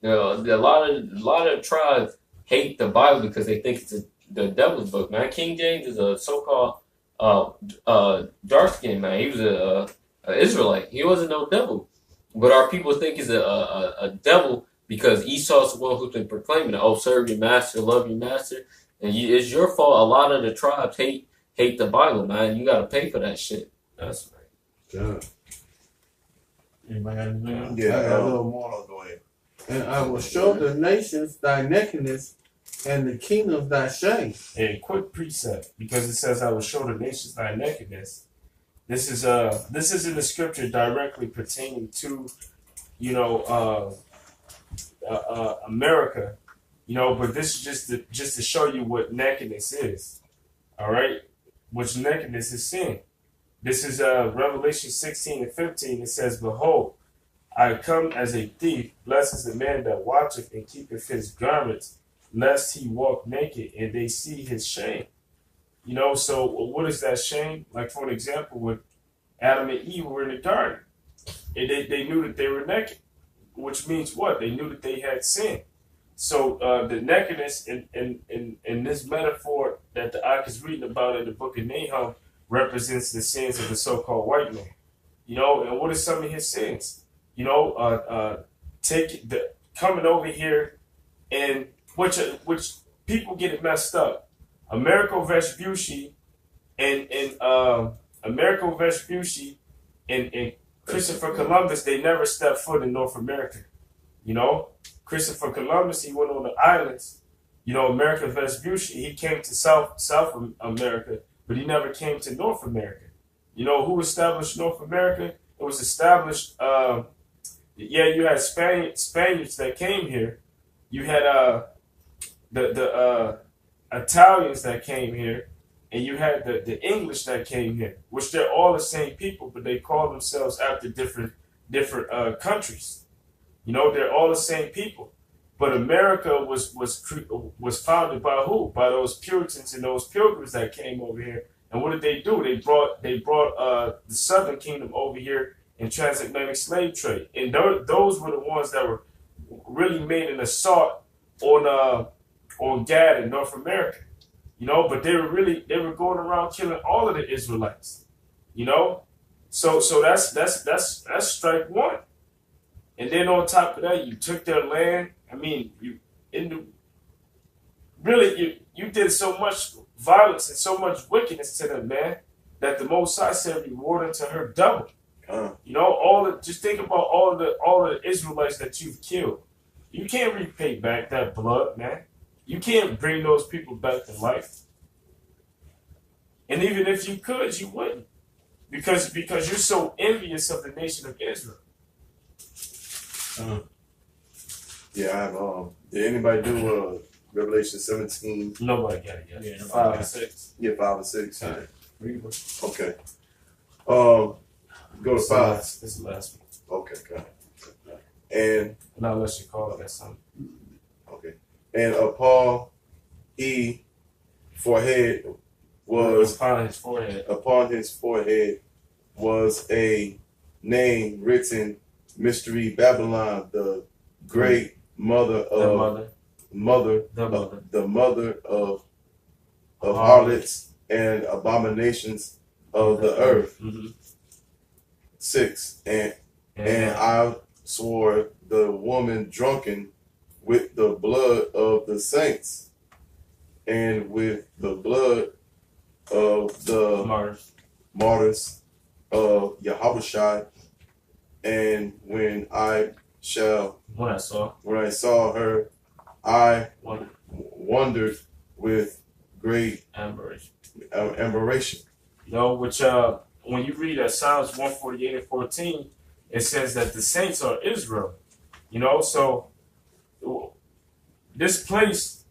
Speaker 3: A lot of tribes hate the Bible because they think it's the devil's book, man. King James is a so-called dark skinned man. He was a Israelite. He wasn't no devil, but our people think he's a devil because Esau's the one who's been proclaiming it. Oh, serve your master, love your master, and it's your fault. A lot of the tribes hate the Bible, man. You got to pay for that shit.
Speaker 4: That's right.
Speaker 5: God.
Speaker 6: Anybody got anything?
Speaker 2: Yeah,
Speaker 5: I got a little more.
Speaker 2: Oh, go ahead.
Speaker 5: And I will show the nations thy nakedness and the kingdoms thy shame.
Speaker 4: A quick precept, because it says, "I will show the nations thy nakedness." This is in the scripture directly pertaining to, America, But this is just to show you what nakedness is. All right, which nakedness is sin. This is Revelation 16:15. It says, "Behold, I come as a thief. Blessed is the man that watcheth and keepeth his garments, lest he walk naked and they see his shame." So what is that shame? Like, for an example, when Adam and Eve were in the garden, and they knew that they were naked, which means what? They knew that they had sin. So the nakedness in this metaphor that the Ark is reading about in the book of Nahum represents the sins of the so-called white man. And what are some of his sins? Coming over here, and which people get it messed up. Americo Vespucci and Christopher Columbus, they never stepped foot in North America. Christopher Columbus, he went on the islands. Americo Vespucci, he came to South America, but he never came to North America. Who established North America? It was established. You had Spaniards that came here. You had the Italians that came here, and you had the English that came here, which they're all the same people, but they call themselves after different countries. They're all the same people. But America was founded by who? By those Puritans and those Pilgrims that came over here. And what did they do? They brought the Southern Kingdom over here in transatlantic slave trade, and those were the ones that were really made an assault on Gad in North America. But they were going around killing all of the Israelites. So that's strike one. And then on top of that, you took their land. I mean, you did so much violence and so much wickedness to them, man, that the Most High said reward unto her double. Just think about all the Israelites that you've killed. You can't repay back that blood, man. You can't bring those people back to life. And even if you could, you wouldn't. Because you're so envious of the nation of Israel.
Speaker 2: Yeah, I have. Did anybody do Revelation 17?
Speaker 4: Nobody got it yet.
Speaker 6: Yeah,
Speaker 4: 5 and 6.
Speaker 2: Yeah, 5 and 6.
Speaker 4: All right. Read one.
Speaker 2: Okay. Go to
Speaker 4: This is the
Speaker 2: 5.
Speaker 4: last- This is the last one.
Speaker 2: Okay, got it. And
Speaker 4: Not unless you call it that something.
Speaker 2: okay. And upon his forehead was a name written, Mystery Babylon, the great mother of the mother of harlots and abominations of the earth.
Speaker 4: Mm-hmm.
Speaker 2: 6. And swore the woman drunken with the blood of the saints and with the blood of the martyrs of Yahushua. And when I saw her, I wondered with great admiration.
Speaker 4: You know, which when you read Psalms 148 and 14, it says that the saints are Israel. You know, so this place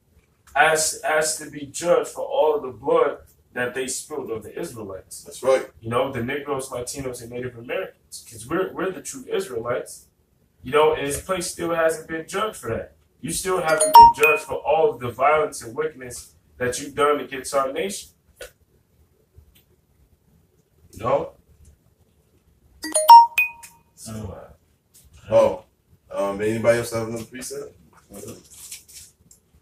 Speaker 4: has to be judged for all of the blood that they spilled of the Israelites.
Speaker 2: That's right.
Speaker 4: You know, the Negroes, Latinos, and Native Americans, because we're the true Israelites. You know, and this place still hasn't been judged for that. You still haven't been judged for all of the violence and wickedness that you've done against our nation. You know?
Speaker 2: So, anybody else have another precept?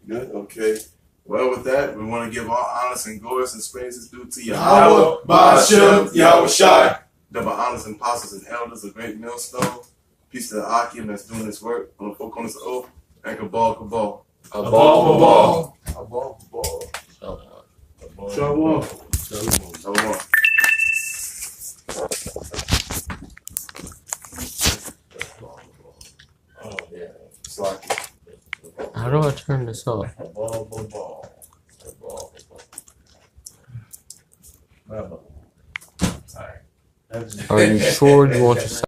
Speaker 2: Good. Okay. Well, with that, we want to give all honors and glories and praises due to
Speaker 1: Yahweh, Ba'ashem, Yahushai.
Speaker 2: Double honors and apostles and elders, a great millstone. Peace to the Akim that's doing this work on the four corners of oath. And Cabal.
Speaker 3: Cabal.
Speaker 5: Shalom.
Speaker 2: Shalom.
Speaker 3: Oh, yeah.
Speaker 2: Slacky.
Speaker 3: How do I turn this off? Are you sure you want to